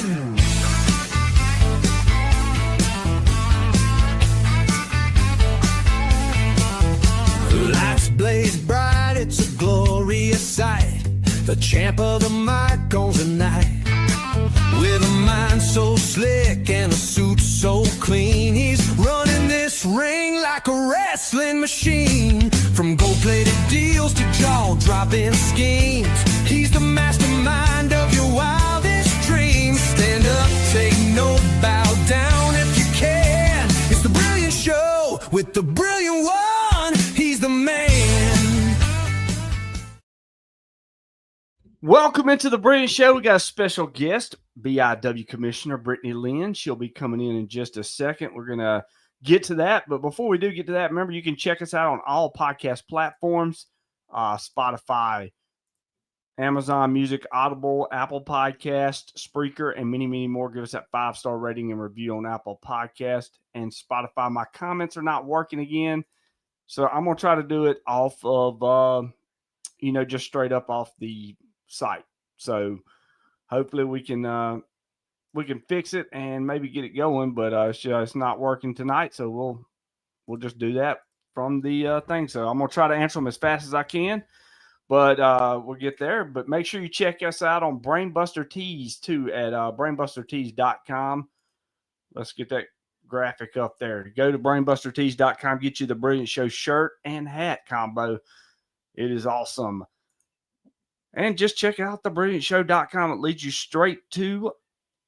Lights blaze bright, it's a glorious sight. The champ of the mic owns the night. With a mind so slick and a suit so clean, he's running this ring like a wrestling machine. From gold-plated deals to jaw-dropping schemes, he's the mastermind of your wildest dreams. Stand up, take note, bow down if you can. It's the Brilliant Show with the Brilliant One. He's the man. Welcome into the Brittany Show. We got a special guest, BIW Commissioner Brittany Williamson. She'll be coming in just a second. We're going to get to that. But before we do get to that, remember, you can check us out on all podcast platforms, Spotify, Amazon Music, Audible, Apple Podcast, Spreaker, and many, many more. Give us that 5-star rating and review on Apple Podcast and Spotify. My comments are not working again, so I'm going to try to do it off of, just straight up off the site. So hopefully we can fix it and maybe get it going, but it's not working tonight, so we'll just do that from the thing. So I'm gonna try to answer them as fast as I can, but we'll get there. But make sure you check us out on Brainbuster Tees too at brainbustertees.com. Let's get that graphic up there. Go to brainbustertees.com, get you the Brilliant Show shirt and hat combo. It is awesome. And just check out thebrilliantshow.com. It leads you straight to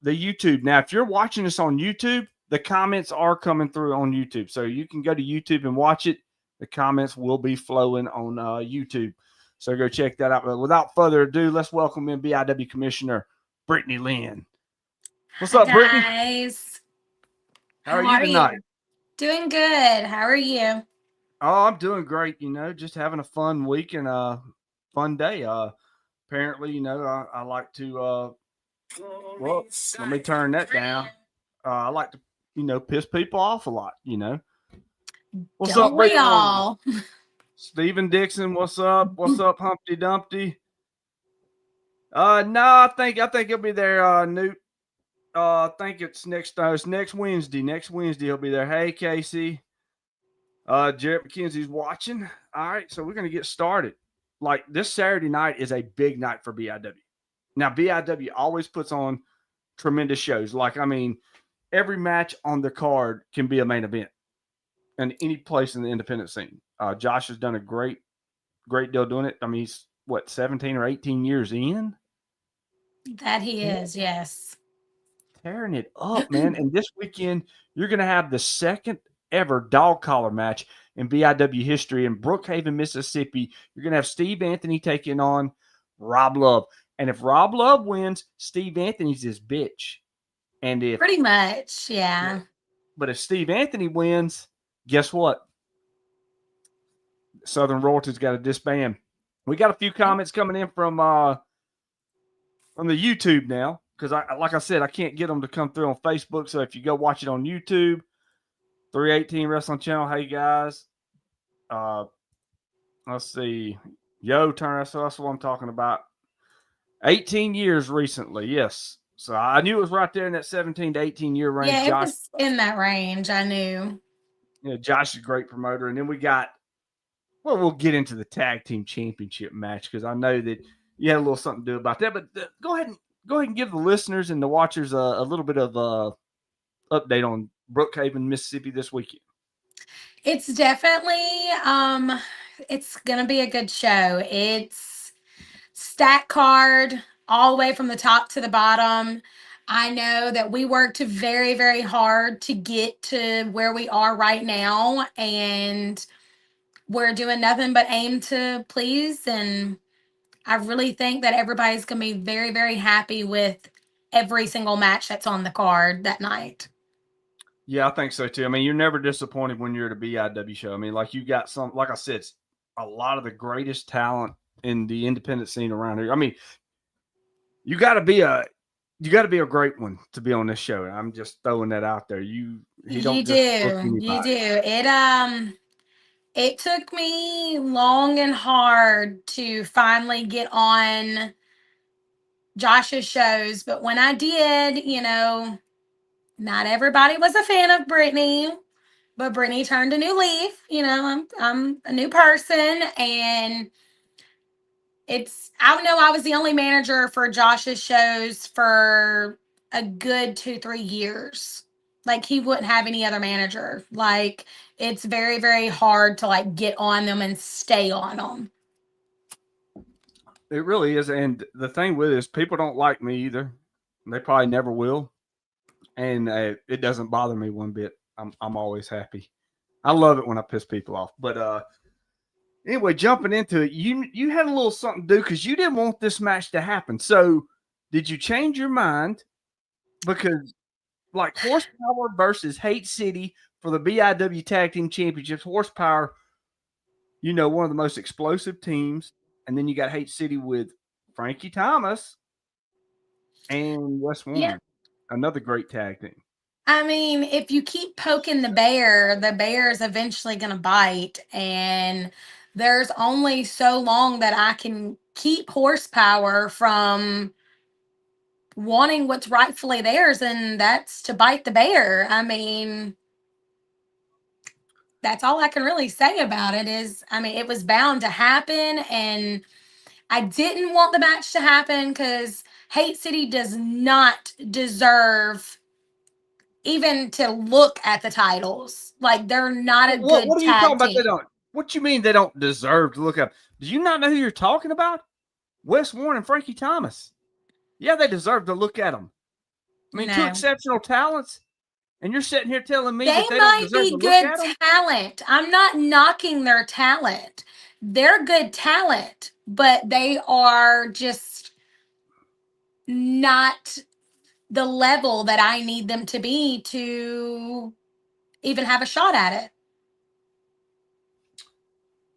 the YouTube. Now, if you're watching this on YouTube, the comments are coming through on YouTube. So you can go to YouTube and watch it. The comments will be flowing on YouTube. So go check that out. But without further ado, let's welcome in BIW Commissioner Brittany Williamson. What's up, Brittany? Guys. How are you tonight? Doing good. How are you? Oh, I'm doing great. Just having a fun week and a fun day. Apparently, I like to, let me turn that down. I like to, piss people off a lot, What's Don't up, we all? Stephen Dixon, what's up? What's up, Humpty Dumpty? No, I think he'll be there, Newt. I think it's next Wednesday. Next Wednesday he'll be there. Hey, Casey. Jarrett McKenzie's watching. All right, so we're going to get started. Like, this Saturday night is a big night for BIW. Now, BIW always puts on tremendous shows. Every match on the card can be a main event in any place in the independent scene. Josh has done a great deal doing it. He's, 17 or 18 years in? That he is, yes. Tearing it up, man. And this weekend, you're going to have the second ever dog collar match in BIW history in Brookhaven, Mississippi. You're going to have Steve Anthony taking on Rob Love. And if Rob Love wins, Steve Anthony's his bitch. And if pretty much, yeah. But if Steve Anthony wins, guess what? Southern Royalty's got to disband. We got a few comments coming in from the YouTube now, because like I said, I can't get them to come through on Facebook. So if you go watch it on YouTube, 318 Wrestling Channel. Hey guys, let's see. Yo, Turner. So that's what I'm talking about. 18 years recently, yes. So I knew it was right there in that 17 to 18 year range. Yeah, Josh, it was in that range. I knew. Yeah, Josh is a great promoter, and then we got. Well, we'll get into the tag team championship match because I know that you had a little something to do about that. But go ahead and give the listeners and the watchers a little bit of update on Brookhaven, Mississippi this weekend. It's definitely it's gonna be a good show. It's stack card all the way from the top to the bottom. I know that we worked very, very hard to get to where we are right now, and we're doing nothing but aim to please. And I really think that everybody's gonna be very, very happy with every single match that's on the card that night. Yeah, I think so too. You're never disappointed when you're at a BIW show. You got like I said, it's a lot of the greatest talent in the independent scene around here. You got to be a great one to be on this show. I'm just throwing that out there. You do. It took me long and hard to finally get on Josh's shows, but when I did, not everybody was a fan of Brittany, but Brittany turned a new leaf. I'm a new person, and I know I was the only manager for Josh's shows for a good 2-3 years. Like, he wouldn't have any other manager. Like, it's very, very hard to like get on them and stay on them. It really is. And the thing with it is, people don't like me either. They probably never will. And it doesn't bother me one bit. I'm always happy. I love it when I piss people off. But anyway, jumping into it, you had a little something to do because you didn't want this match to happen. So did you change your mind? Because like Horsepower versus Hate City for the BIW Tag Team Championships, Horsepower, one of the most explosive teams, and then you got Hate City with Frankie Thomas and Wes Yeah. Warren, another great tag team. I mean, if you keep poking the bear is eventually going to bite. And there's only so long that I can keep Horsepower from wanting what's rightfully theirs, and that's to bite the bear. I mean, that's all I can really say about it is, I mean, it was bound to happen, and I didn't want the match to happen because Hate City does not deserve even to look at the titles. Like, they're not a What good are you talking tag about? They team. don't. What you mean they don't deserve to look up? Do you not know who you're talking about? Wes Warren and Frankie Thomas. Yeah, they deserve to look at them. I mean, two No. exceptional talents, and you're sitting here telling me They that they don't might deserve to be look good at them? talent. I'm not knocking their talent. They're good talent, but they are just not the level that I need them to be to even have a shot at it.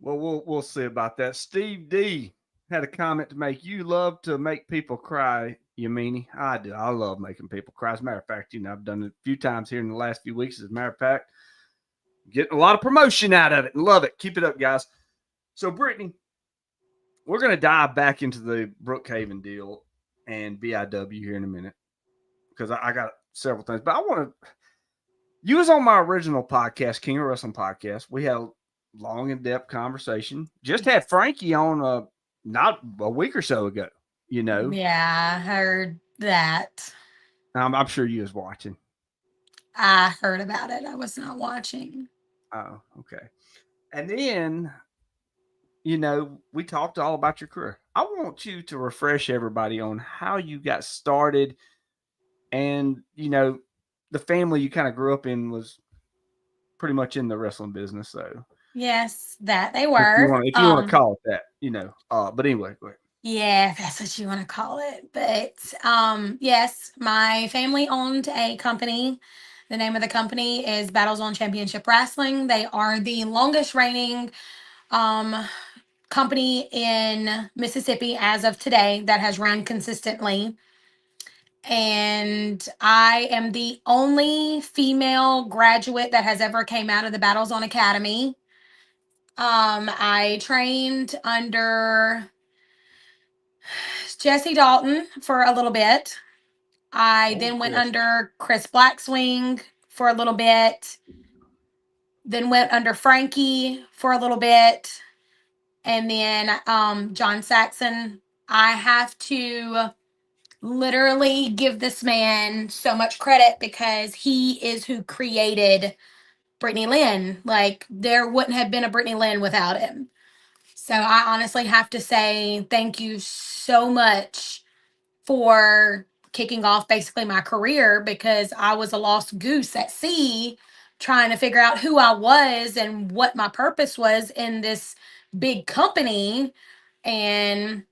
Well, we'll see about that. Steve D had a comment to make. You love to make people cry, you meanie. I do. I love making people cry. As a matter of fact, I've done it a few times here in the last few weeks. As a matter of fact, getting a lot of promotion out of it and love it. Keep it up, guys. So, Brittany, we're going to dive back into the Brookhaven deal and BIW here in a minute because I got several things. But I want to. You was on my original podcast, King of Wrestling podcast. We had a long, in-depth conversation. Just had Frankie on not a week or so ago. Yeah, I heard that. I'm sure you was watching. I heard about it. I was not watching. Oh, okay. And then we talked all about your career. I want you to refresh everybody on how you got started and, the family you kind of grew up in was pretty much in the wrestling business. So, Yes, that they if you were. want, to call it that, but anyway, go ahead. Yeah, if that's what you want to call it. But yes, my family owned a company. The name of the company is Battles on Championship Wrestling. They are the longest reigning um company in Mississippi as of today that has run consistently. And I am the only female graduate that has ever came out of the Battles on Academy. I trained under Jesse Dalton for a little bit. I then went under Chris Blackswing for a little bit. Then went under Frankie for a little bit. And then John Saxon. I have to literally give this man so much credit because he is who created Brittany Lynn. Like, there wouldn't have been a Brittany Lynn without him. So I honestly have to say thank you so much for kicking off basically my career, because I was a lost goose at sea trying to figure out who I was and what my purpose was in this big company. And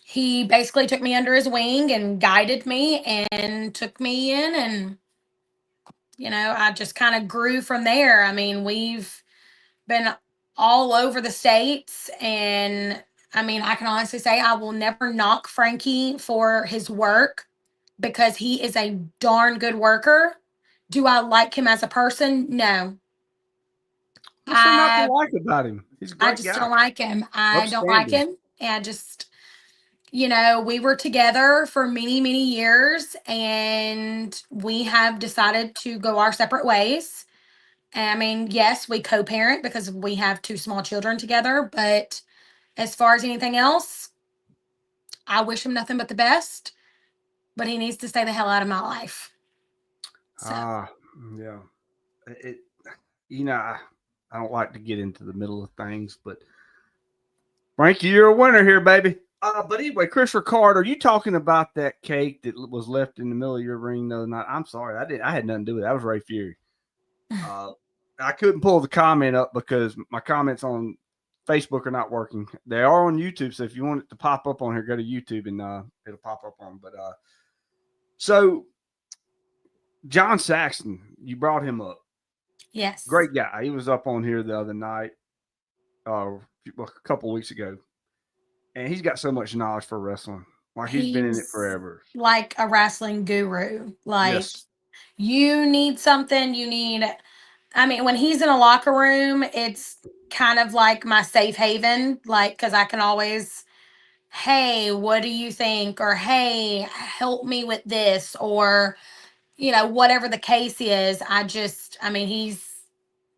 he basically took me under his wing and guided me and took me in, and I just kind of grew from there. I mean, we've been all over the states, and I mean, I can honestly say I will never knock Frankie for his work because he is a darn good worker. Do I like him as a person? No. What's there not to I like about him? He's a I great just guy. don't like him. I don't like Upstanding. him. And I just you know, we were together for many, many years, and we have decided to go our separate ways. I mean, yes, we co-parent because we have two small children together, but as far as anything else, I wish him nothing but the best, but he needs to stay the hell out of my life. So, Yeah. It, you know, I don't like to get into the middle of things, but Frankie, you're a winner here, baby. But anyway, Chris Ricard, are you talking about that cake that was left in the middle of your ring the other night? I'm sorry, I had nothing to do with it. That was Ray Fury. I couldn't pull the comment up because my comments on Facebook are not working. They are on YouTube, so if you want it to pop up on here, go to YouTube and it'll pop up on. But so John Saxon, you brought him up. yes. Great guy. He was up on here the other night, a couple of weeks ago, and he's got so much knowledge for wrestling. Like he's been in it forever. Like a wrestling guru. Like Yes. you need something, I mean, when he's in a locker room, it's kind of like my safe haven, like, because I can always, hey, what do you think? Or hey, help me with this, or whatever the case is. I mean, he's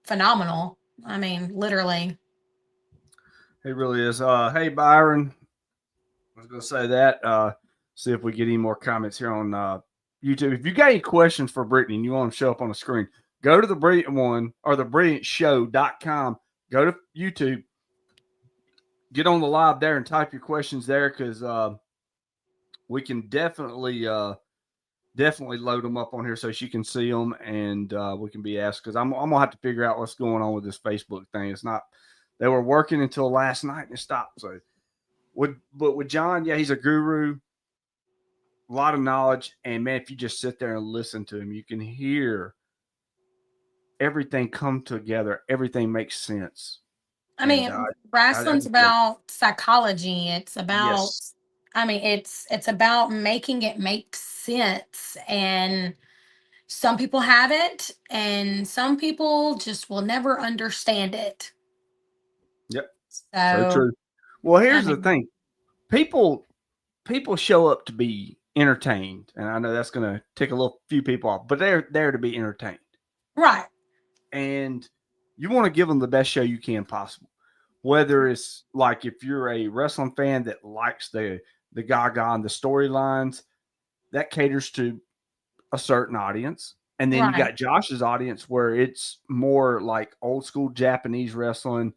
phenomenal. I mean, literally. He really is. Hey Byron, I was going to say that. See if we get any more comments here on YouTube. If you got any questions for Brittany and you want them to show up on the screen, go to the Brilliant One or the BrilliantShow.com. Go to YouTube. Get on the live there and type your questions there because we can definitely load them up on here so she can see them and we can be asked because I'm gonna have to figure out what's going on with this Facebook thing. It's not. They were working until last night and it stopped. So, with John, yeah, he's a guru, a lot of knowledge, and man, if you just sit there and listen to him, you can hear everything come together. Everything makes sense. I mean, wrestling's about psychology. It's about, yes. I mean, it's about making it make sense. And some people have it, and some people just will never understand it. Yep. So true. Well, here's the thing. People show up to be entertained, and I know that's going to tick a few people off, but they're there to be entertained. Right. And you want to give them the best show you can possible. Whether it's like if you're a wrestling fan that likes the gaga and the storylines, that caters to a certain audience. And then you got Josh's audience where it's more like old school Japanese wrestling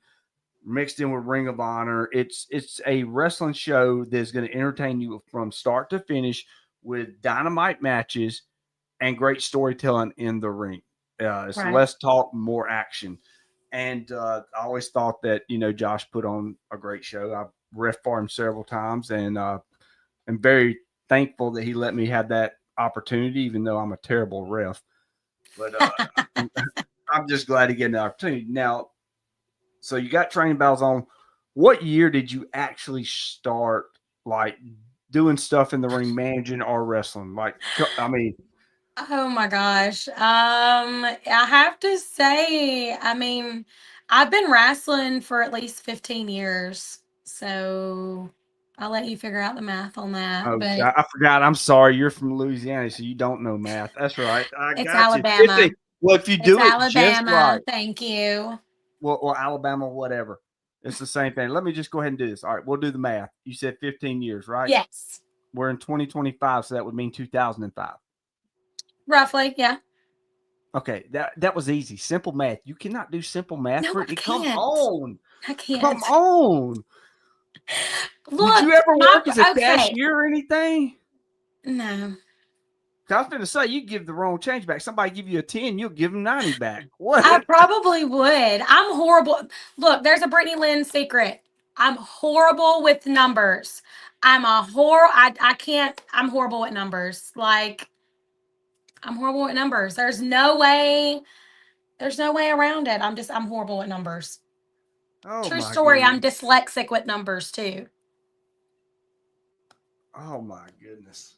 mixed in with Ring of Honor. It's a wrestling show that's going to entertain you from start to finish with dynamite matches and great storytelling in the ring. It's less talk, more action. And I always thought that, Josh put on a great show. I've ref for him several times, and I'm very thankful that he let me have that opportunity, even though I'm a terrible ref. But I'm just glad to get an opportunity. Now, so you got training bells on. What year did you actually start, like, doing stuff in the ring, managing or wrestling? Like, I mean. Oh my gosh. I have to say, I mean, I've been wrestling for at least 15 years. So I'll let you figure out the math on that. Oh, But I forgot. I'm sorry. You're from Louisiana, so you don't know math. That's right. I it's got Alabama. you. Well, if you do it Alabama. just right. Thank you. Well, Alabama, whatever. It's the same thing. Let me just go ahead and do this. All right, we'll do the math. You said 15 years, right? Yes. We're in 2025, so that would mean 2005. Roughly, yeah. Okay, that was easy. Simple math. You cannot do simple math. No, I can't. Come on. I can't. Come on. Look, did you ever work as a cashier or anything? No. I was going to say, you give the wrong change back. Somebody give you a 10, you'll give them 90 back. What? I probably would. I'm horrible. Look, there's a Brittany Lynn secret. I'm horrible with numbers. I can't. I'm horrible with numbers. Like, I'm horrible with numbers. There's no way around it. I'm horrible with numbers. Oh, true story. Goodness. I'm dyslexic with numbers too. Oh my goodness.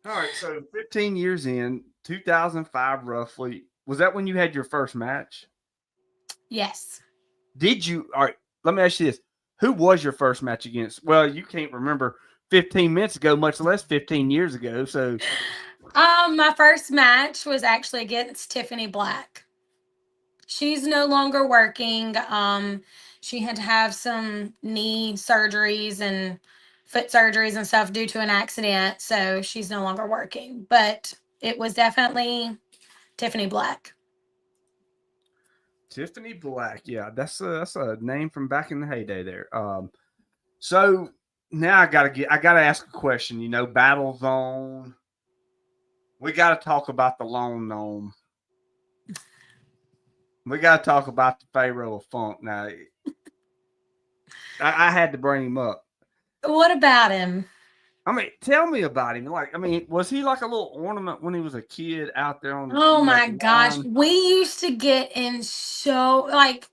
All right, so 15 years in, 2005 roughly. Was that when you had your first match? Yes. All right, let me ask you this. Who was your first match against? Well, you can't remember 15 minutes ago, much less 15 years ago. So, My first match was actually against Tiffany Black. She's no longer working. She had to have some knee surgeries and foot surgeries and stuff due to an accident, so she's no longer working. But it was definitely Tiffany Black. Tiffany Black, yeah, that's a name from back in the heyday there. So now I gotta ask a question. You know, Battle Zone. We got to talk about the Lone Gnome. We got to talk about the Pharaoh of Funk. Now, I had to bring him up. What about him? I mean, tell me about him. Like, I mean, was he like a little ornament when he was a kid out there on? Oh Like, my gosh. We used to get in so, like,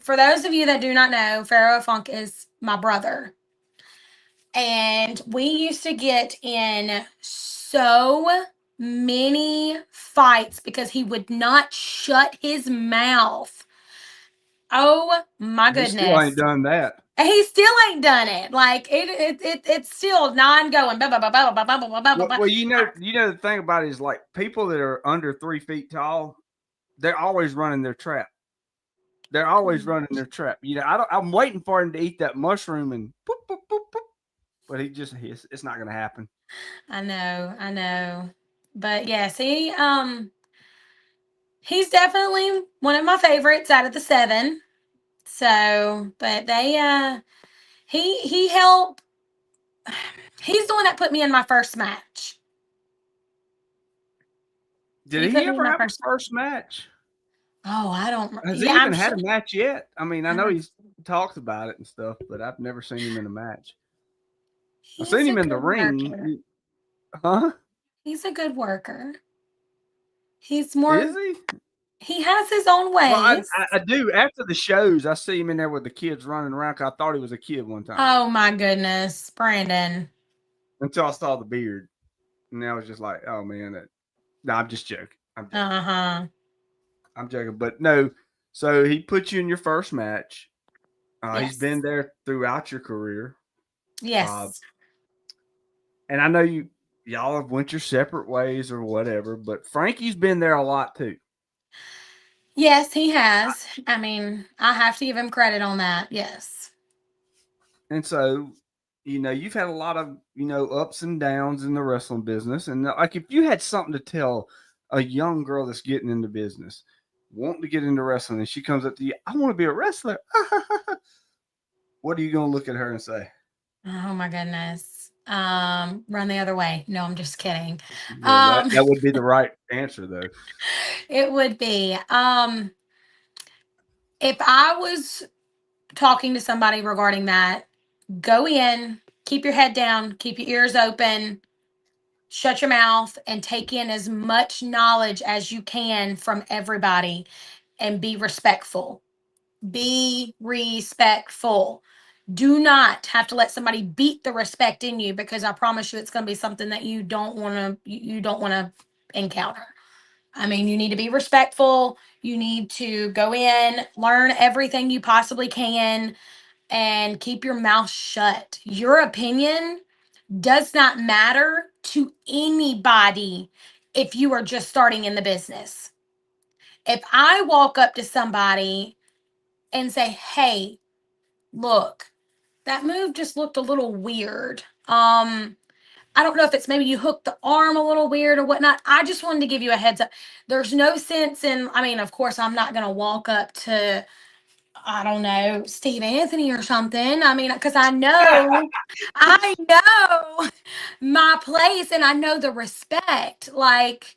for those of you that do not know, Pharaoh Funk is my brother. And we used to get in so many fights because he would not shut his mouth. Oh my he still ain't goodness. done that. He still ain't done it. Like it's still non going. Well, you know the thing about it is like people that are under 3 feet tall, they're always running their trap. They're always running their trap. You know, I'm waiting for him to eat that mushroom and boop, boop, boop, boop. But it's not gonna happen. I know. But yes, he's definitely one of my favorites out of the 7. So, but he helped. He's the one that put me in my first match. Did he ever have a first match? Oh, I don't. Has Yeah, he even I'm had sure. a match yet? I mean, I know he's talked about it and stuff, but I've never seen him in a match. I've seen He's a him in the good worker. ring. Huh? He's a good worker. He's more. Is he? He has his own Well, ways. I do. After the shows, I see him in there with the kids running around. 'Cause I thought he was a kid one time Oh my goodness, Brandon. until I saw the beard, and I was just like, "Oh man, no, I'm just joking. Uh-huh. I'm joking." But no, so he put you in your first match. He's Yes. been there throughout your career. Yes. And I know y'all have went your separate ways or whatever, but Frankie's been there a lot too. Yes, he has. I mean, I have to give him credit on that. Yes. And so, you know, you've had a lot of, you know, ups and downs in the wrestling business. And like if you had something to tell a young girl that's getting into business, wanting to get into wrestling, and she comes up to you, I want to be a wrestler. What are you going to look at her and say? Oh my goodness. Run the other way. No, I'm just kidding. Yeah, that would be the right answer though. It would be. If I was talking to somebody regarding that, go in, keep your head down, keep your ears open, shut your mouth, and take in as much knowledge as you can from everybody and be respectful. Be respectful. Do not have to let somebody beat the respect in you, because I promise you it's going to be something that you don't want to encounter. I mean, you need to be respectful. You need to go in, learn everything you possibly can, and keep your mouth shut. Your opinion does not matter to anybody if you are just starting in the business. If I walk up to somebody and say, "Hey, look, that move just looked a little weird. I don't know if it's maybe you hooked the arm a little weird or whatnot. I just wanted to give you a heads up." There's no sense in, I mean, of course, I'm not going to walk up to, I don't know, Steve Anthony or something. I mean, because I know my place and I know the respect. Like,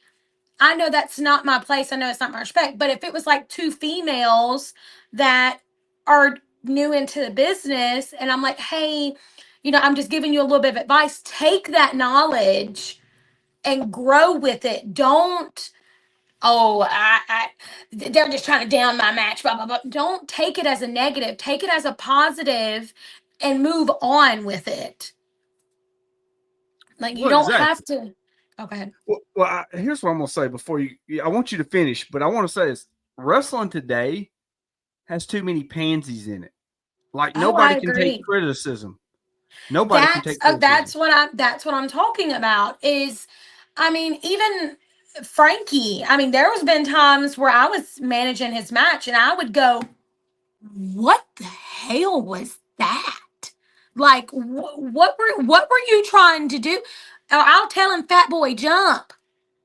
I know that's not my place. I know it's not my respect. But if it was like 2 females that are new into the business and I'm like, "Hey, I'm just giving you a little bit of advice," take that knowledge and grow with it. Don't, "Oh, they're just trying to down my match, blah, blah, blah." Don't take it as a negative. Take it as a positive and move on with it. Like, you Well, don't exactly. have to. Oh, go ahead. Well, here's what I'm going to say before I want you to finish, but I want to say this. Wrestling today has too many pansies in it. Like Oh, I nobody can take agree. criticism. Nobody can take criticism. That's what I'm talking about is, I mean, even Frankie, I mean, there was been times where I was managing his match and I would go, what the hell was that? Like, what were you trying to do? Or I'll tell him, fat boy, jump,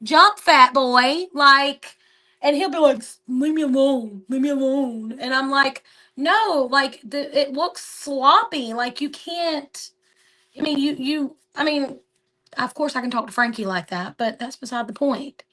jump, fat boy, like, and he'll be like, leave me alone, and I'm like, no, like it looks sloppy, like you can't. I mean, I mean, of course I can talk to Frankie like that, but that's beside the point.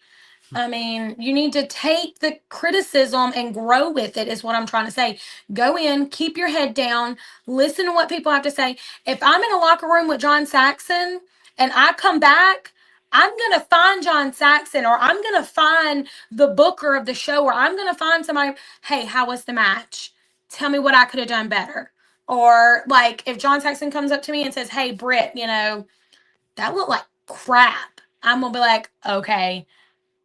I mean, you need to take the criticism and grow with it, is what I'm trying to say. Go in, keep your head down, listen to what people have to say. If I'm in a locker room with John Saxon and I come back, I'm going to find John Saxon, or I'm going to find the booker of the show, or I'm going to find somebody, hey, how was the match? Tell me what I could have done better. Or like if John Saxon comes up to me and says, hey, Britt, that looked like crap. I'm going to be like, okay,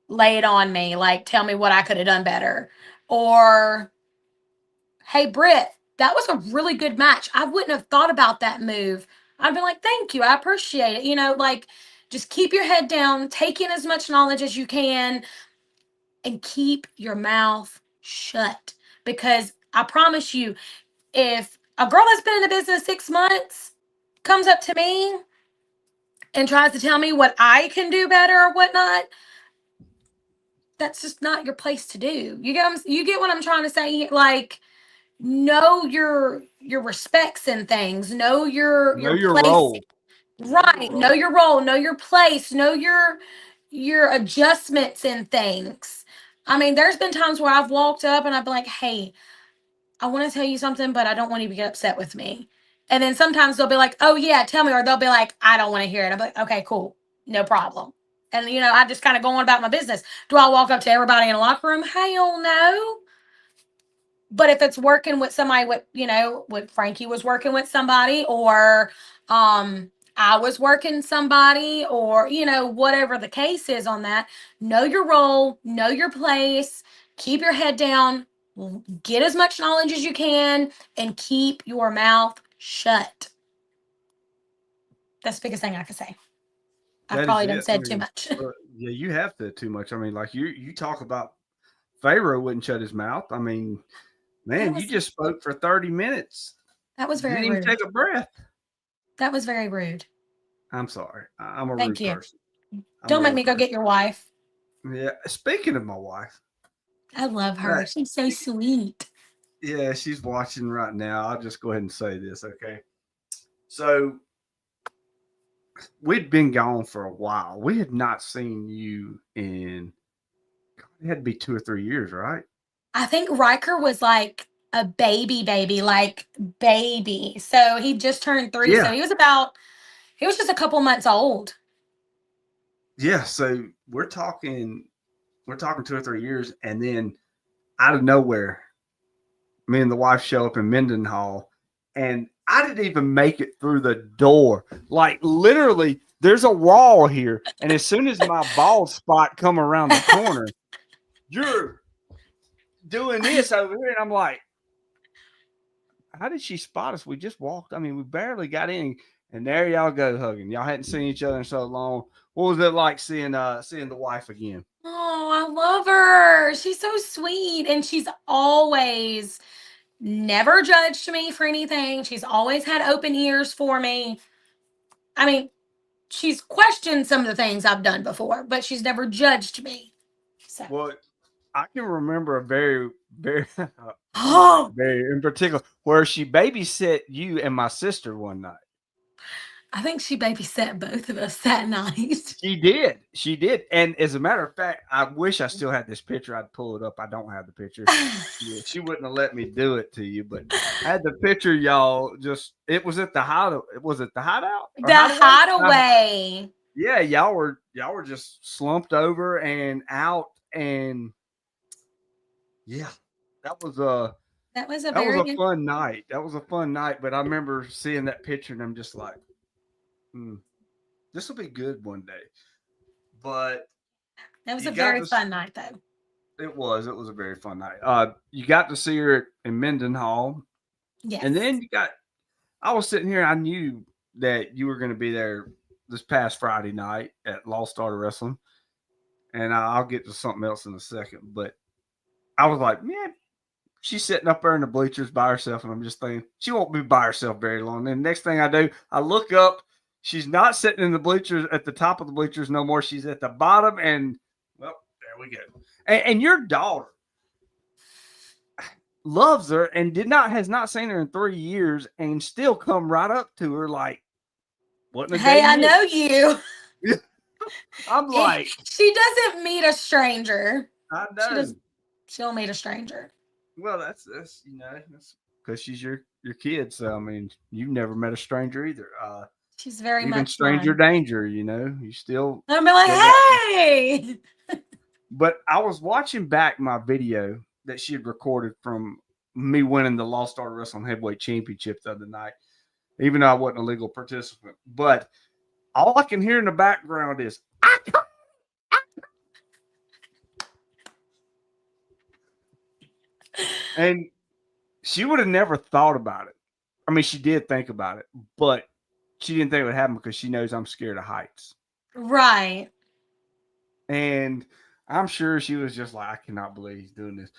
lay it on me. Like, tell me what I could have done better. Or, hey, Britt, that was a really good match. I wouldn't have thought about that move. I'd be like, thank you. I appreciate it. Like, just keep your head down, take in as much knowledge as you can, and keep your mouth shut. Because I promise you, if a girl that's been in the business 6 months comes up to me and tries to tell me what I can do better or whatnot, that's just not your place to do. You get what I'm trying to say? Like, know your respects and things. Know Know your your place. role. Right. Know your role. Know your place. Know your adjustments and things. I mean, there's been times where I've walked up and I've been like, hey, I want to tell you something, but I don't want you to get upset with me. And then sometimes they'll be like, oh yeah, tell me, or they'll be like, I don't want to hear it. I'm like, okay, cool, no problem. And I just kind of go on about my business. Do I walk up to everybody in a locker room? Hell no. But if it's working with somebody, with Frankie was working with somebody, or I was working somebody, or whatever the case is on that, know your role, know your place, keep your head down, get as much knowledge as you can, and keep your mouth shut. That's the biggest thing I can say. I've That is probably done it. I said too mean, much. yeah, you have to too much. I mean, like you talk about Pharaoh wouldn't shut his mouth. I mean, that man, you was just spoke for 30 minutes. that was You didn't very even rude. take a breath. That was very rude. I'm sorry. I'm a Thank rude you. person. I'm a Don't make rude me go person. get your wife. Yeah. Speaking of my wife, I love her. right. She's so sweet. Yeah, she's watching right now. I'll just go ahead and say this, okay? So we'd been gone for a while. We had not seen you in, it had to be 2 or 3 years, right? I think Riker was like a baby, like baby. So he just turned 3. So Yeah. he was just a couple months old. Yeah. So we're talking 2 or 3 years, and then out of nowhere, me and the wife show up in Mendenhall, and I didn't even make it through the door. Like literally, there's a wall here, and as soon as my bald spot come around the corner, you're doing this over here, and I'm like, how did she spot us? We just walked. I mean, we barely got in, and there y'all go hugging. Y'all hadn't seen each other in so long. What was it like seeing the wife again? Oh, I love her. She's so sweet. And she's always never judged me for anything. She's always had open ears for me. I mean, she's questioned some of the things I've done before, but she's never judged me. So, Well, I can remember a very, very, one night, oh, very in particular, where she babysat you and my sister one night. I think she babysat both of us that night. She did. She did. And as a matter of fact, I wish I still had this picture. I'd pull it up. I don't have the picture. Yeah, she wouldn't have let me do it to you, but I had the picture, y'all. Just it was at the hideout. Was it the hideout or The hideaway? hideaway. Yeah, y'all were just slumped over and out, and yeah, that was a That was a that was very a fun night. That was a fun night. But I remember seeing that picture, and I'm just like, this will be good one day. But that was you a got very to. fun night though. It was a very fun night. You got to see her in Mendenhall, Yes. And then I was sitting here, I knew that you were going to be there this past Friday night at Lost Art of Wrestling. And I'll get to something else in a second. But I was like, man, she's sitting up there in the bleachers by herself. And I'm just thinking, she won't be by herself very long. And the next thing I do, I look up. She's not sitting in the bleachers at the top of the bleachers no more. She's at the bottom. And, well, there we go. And your daughter loves her and has not seen her in 3 years and still come right up to her like, what in the Hey, day I is? know you. I'm like, She doesn't meet a stranger. I know. She'll meet a stranger. Well, that's that's because she's your kid. So I mean, you've never met a stranger either. She's very Even much stranger mine. danger. You still. I'll be like, hey. But I was watching back my video that she had recorded from me winning the Lost Art of Wrestling Heavyweight Championship the other night, even though I wasn't a legal participant. But all I can hear in the background is, and she would have never thought about it. I mean, she did think about it, but she didn't think it would happen because she knows I'm scared of heights. Right. And I'm sure she was just like, I cannot believe he's doing this.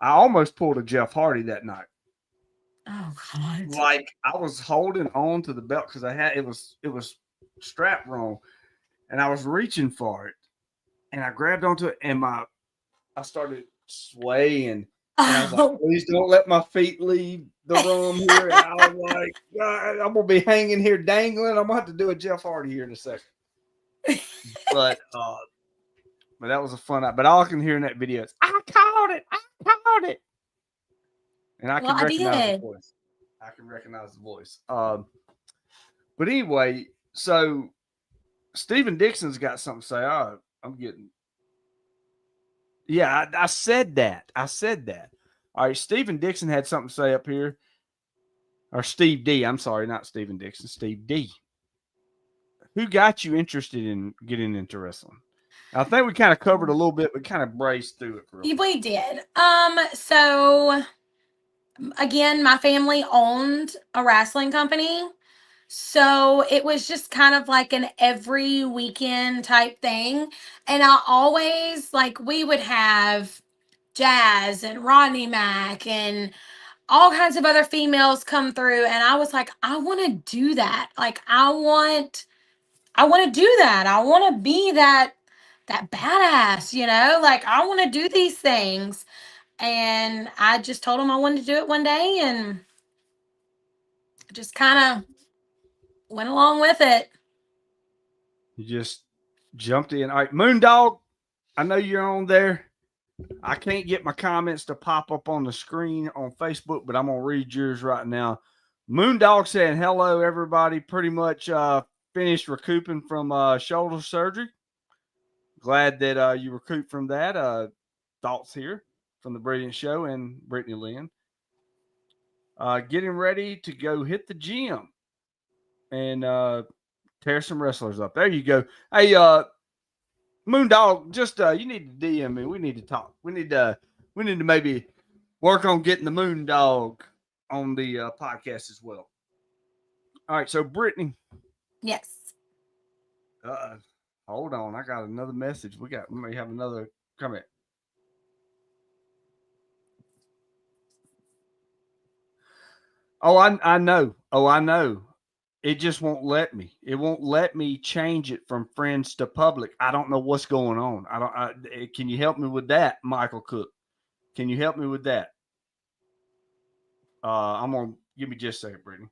I almost pulled a Jeff Hardy that night. Oh God. Like I was holding on to the belt because it was strapped wrong, and I was reaching for it, and I grabbed onto it, and I started swaying, and I was like, please don't let my feet leave the room here. And I was like, God, I'm gonna be hanging here dangling. I'm gonna have to do a Jeff Hardy here in a second. But that was a fun night. But all I can hear in that video is, I called it. And I can recognize the voice. I can recognize the voice. But anyway, so Stephen Dixon's got something to say. Oh, I'm getting. Yeah, I said that. All right, Stephen Dixon had something to say up here. Or Steve D. I'm sorry, not Stephen Dixon. Steve D. Who got you interested in getting into wrestling? I think we kind of covered a little bit, but kind of braced through it. We did. So again, my family owned a wrestling company. So it was just kind of like an every weekend type thing. And I always, like, we would have Jazz and Rodney Mack and all kinds of other females come through. And I was like, I want to do that. Like, I want to do that. I want to be that badass, like I want to do these things. And I just told him I wanted to do it one day and just kind of went along with it. You just jumped in. All right, Moondog, I know you're on there. I can't get my comments to pop up on the screen on Facebook, but I'm going to read yours right now. Moondog saying, hello, everybody. Pretty much finished recouping from shoulder surgery. Glad that you recouped from that. Thoughts here from the Brilliant Show and Brittany Lynn. Getting ready to go hit the gym and tear some wrestlers up. There you go. Hey, Moondog, just you need to DM me. We need to talk. We need to maybe work on getting the Moondog on the podcast as well. All right, so Brittany. Yes. Hold on, I got another message. We may have another comment. Oh, I know. I know. It just won't let me. It won't let me change it from friends to public. I don't know what's going on. Can you help me with that, Michael Cook? Can you help me with that? I'm gonna give me just a second, Brittany.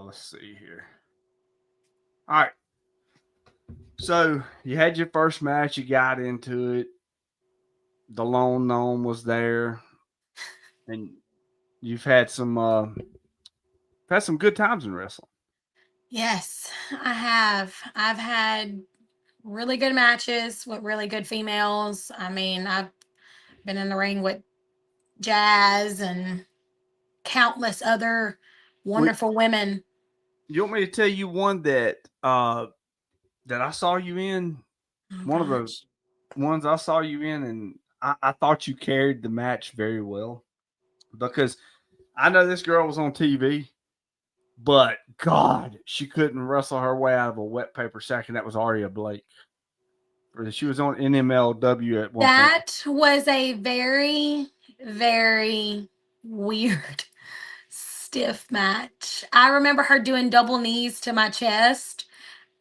Let's see here. All right. So you had your first match. You got into it. The Lone Gnome was there, and you've had some good times in wrestling. Yes, I have. I've had really good matches with really good females. I mean, I've been in the ring with Jazz and countless other wonderful women. You want me to tell you one that that I saw you in, Oh one of the gosh. ones I saw you in, and I thought you carried the match very well because I know this girl was on TV, but God, she couldn't wrestle her way out of a wet paper sack, and that was Aria Blake. She was on NMLW at one point. That was a very, very weird, stiff match. I remember her doing double knees to my chest,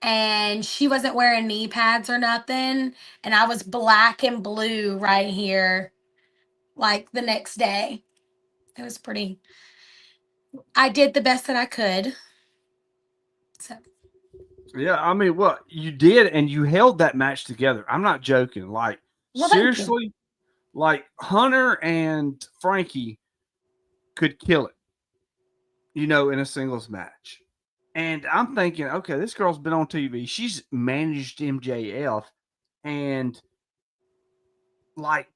and she wasn't wearing knee pads or nothing. And I was black and blue right here, like the next day. It was pretty, I did the best that I could. So, Yeah, I mean, well, you did, and you held that match together. I'm not joking. Like, well, thank you. seriously, like Hunter and Frankie could kill it, in a singles match. And I'm thinking, okay, this girl's been on TV. She's managed MJF, and like,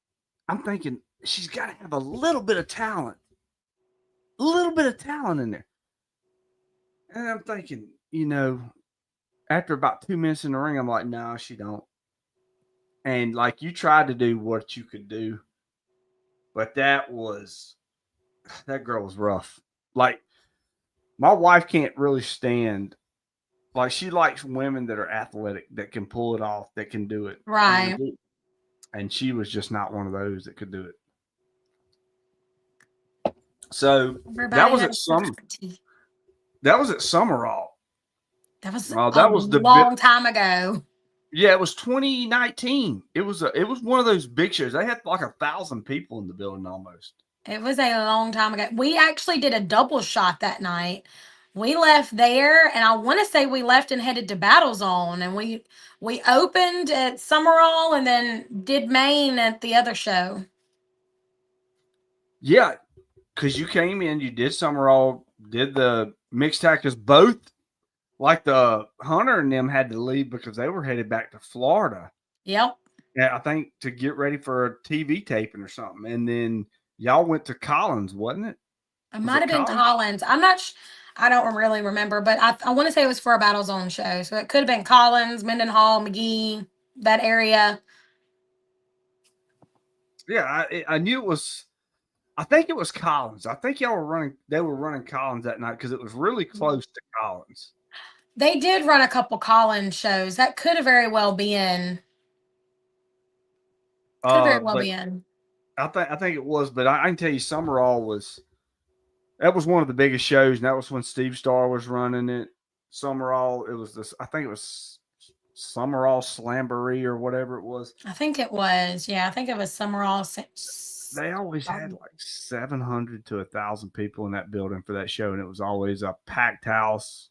I'm thinking she's got to have a little bit of talent, in there. And I'm thinking, after about 2 minutes in the ring, I'm like, no, she don't. And like, you tried to do what you could do, but that girl was rough. Like, my wife can't really stand. Like, she likes women that are athletic, that can pull it off, that can do it. Right. And she was just not one of those that could do it. So that Everybody was had at a some. specialty. That was at Summerall. That was That a was long time ago. Yeah, it was 2019. It was one of those big shows. They had like 1,000 people in the building almost. It was a long time ago. We actually did a double shot that night. We left there, and I want to say we left and headed to Battle Zone, and we opened at Summerall and then did Maine at the other show. Yeah, because you came in, you did Summerall, did the mixed tag, because both, like the Hunter and them, had to leave because they were headed back to Florida. Yep. Yeah, I think to get ready for a TV taping or something. And then y'all went to Collins, wasn't it? It might have been Collins. I don't really remember, but I want to say it was for a Battle Zone show. So it could have been Collins, Mendenhall, McGee, that area. Yeah, I knew it was. I think it was Collins. I think y'all were running. They were running Collins that night because it was really close to Collins. They did run a couple Collins shows. That could have very well been. Could very well But been. I think it was. But I can tell you, Summerall was. That was one of the biggest shows, and that was when Steve Starr was running it. Summerall. It was this. I think it was Summerall Slamboree or whatever it was. I think it was. Yeah, I think it was Summerall. They always had like 700 to 1,000 people in that building for that show, and it was always a packed house.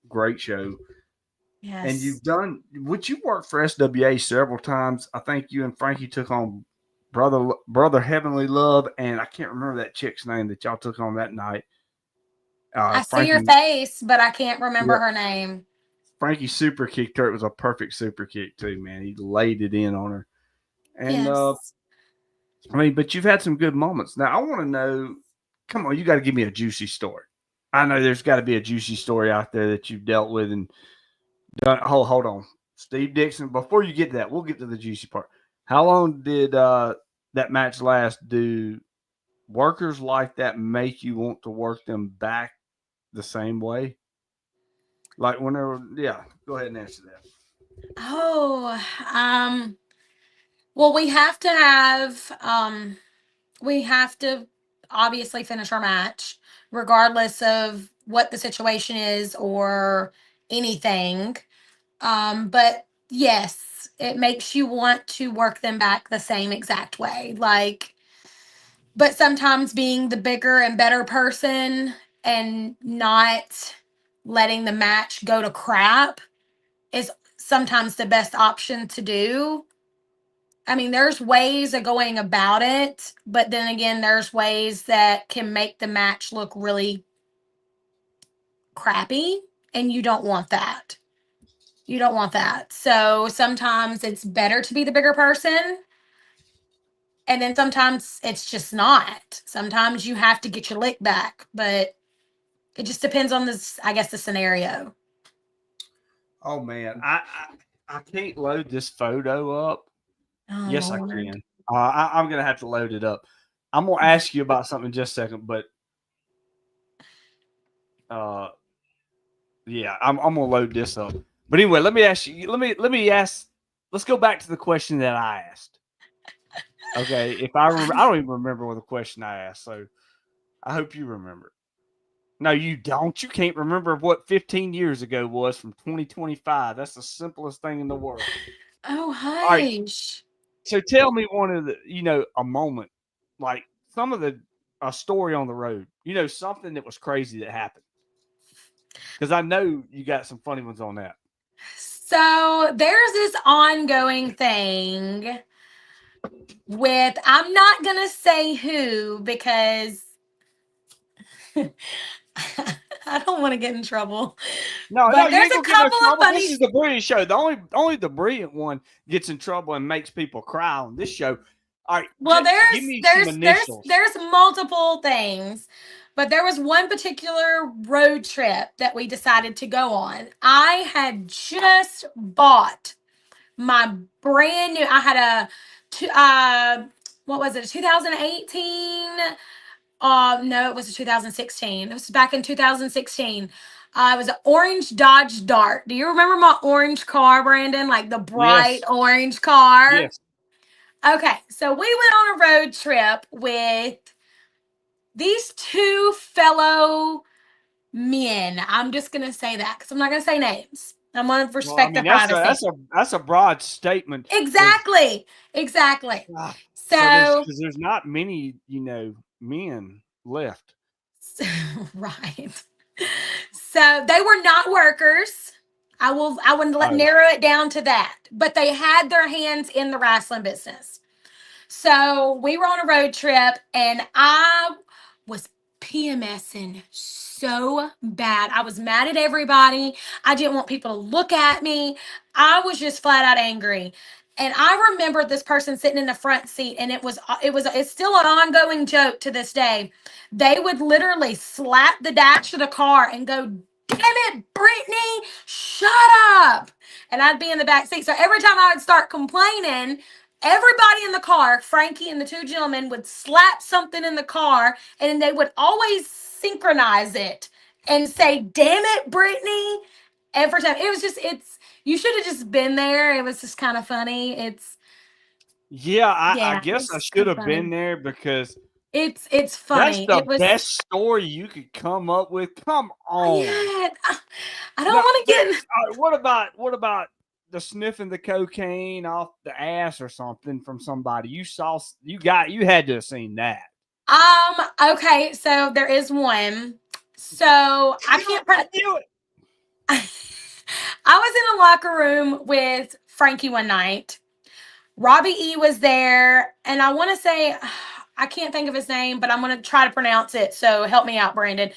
Great show. Yes. And you've done, would you work for SWA several times? I think you and Frankie took on Brother Heavenly Love, and I can't remember that chick's name that y'all took on that night. I see your face, but I can't remember her name. Frankie super kicked her. It was a perfect super kick too, man. He laid it in on her. And yes. I mean, but you've had some good moments. Now I want to know, come on, you got to give me a juicy story. I know there's got to be a juicy story out there that you've dealt with and done. Hold on. Steve Dixon, before you get to that, we'll get to the juicy part. How long did that match last? Do workers like that make you want to work them back the same way? Like whenever, yeah, go ahead and answer that. Oh, well, we have to obviously finish our match, regardless of what the situation is or anything. But yes, it makes you want to work them back the same exact way. But sometimes being the bigger and better person and not letting the match go to crap is sometimes the best option to do. I mean, there's ways of going about it, but then again, there's ways that can make the match look really crappy, and you don't want that. You don't want that. So sometimes it's better to be the bigger person. And then sometimes it's just not. Sometimes you have to get your lick back, but it just depends on this, I guess, the scenario. Oh man, I can't load this photo up. Oh Yes, I Lord. can. I'm gonna have to load it up. I'm gonna ask you about something in just a second, but uh, yeah, I'm gonna load this up. But anyway, let me ask you. Let me ask. Let's go back to the question that I asked. Okay, if I remember, I don't even remember what the question I asked. So I hope you remember. No, you don't. You can't remember what 15 years ago was from 2025. That's the simplest thing in the world. Oh All right. hush. So tell me one of the, a moment, like some of a story on the road, something that was crazy that happened. Because I know you got some funny ones on that. So there's this ongoing thing with, I'm not gonna say who because I don't want to get in trouble. No, But you there's ain't a gonna get no couple of trouble. funny. This is the brilliant show. Only the brilliant one gets in trouble and makes people cry on this show. All right, Well, give me some initials. there's multiple things, but there was one particular road trip that we decided to go on. I had just bought my brand new. I had what was it? 2018. No, it was a 2016. It was back in 2016. It was an orange Dodge Dart. Do you remember my orange car, Brandon? Like the bright Yes, orange car. yes. Okay, so we went on a road trip with these two fellow men. I'm just gonna say that because I'm not gonna say names. I'm gonna Well, I respect their mean privacy. that's a broad statement. There's Exactly, exactly. so So, because there's not many men left. right. So they were not workers. I wouldn't let Oh, narrow it down to that. But they had their hands in the wrestling business. So we were on a road trip and I was PMSing so bad. I was mad at everybody. I didn't want people to look at me. I was just flat out angry. And I remember this person sitting in the front seat, and it's still an ongoing joke to this day. They would literally slap the dash of the car and go, "Damn it, Brittany, shut up." And I'd be in the back seat. So every time I would start complaining, everybody in the car, Frankie and the two gentlemen, would slap something in the car, and they would always synchronize it and say, "Damn it, Brittany." Every time. You should have just been there. It was just kind of funny. yeah. I Yeah, guess I it's should kind of have been funny. there because It's that's funny. the It was, best story you could come up with. Come on. yeah. I don't Now, want to get what about the sniffing the cocaine off the ass or something from somebody? You had to have seen that. okay, so there is one. So I can't I knew it. I was in a locker room with Frankie one night. Robbie E was there, and I want to say, I can't think of his name, but I'm going to try to pronounce it. So help me out, Brandon.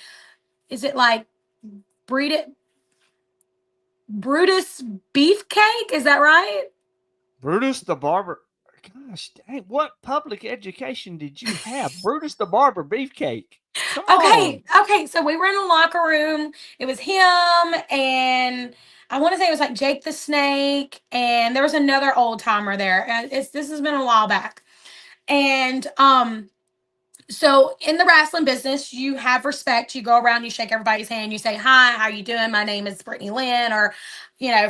Is it like Brutus Beefcake? Is that right? Brutus the Barber. Gosh, dang, what public education did you have? Brutus the Barber Beefcake. Come on. Okay. So we were in the locker room. It was him, and I want to say it was like Jake the Snake, and there was another old timer there. This has been a while back, and so in the wrestling business, you have respect. You go around, you shake everybody's hand, you say, "Hi, how you doing? My name is Brittany Lynn," or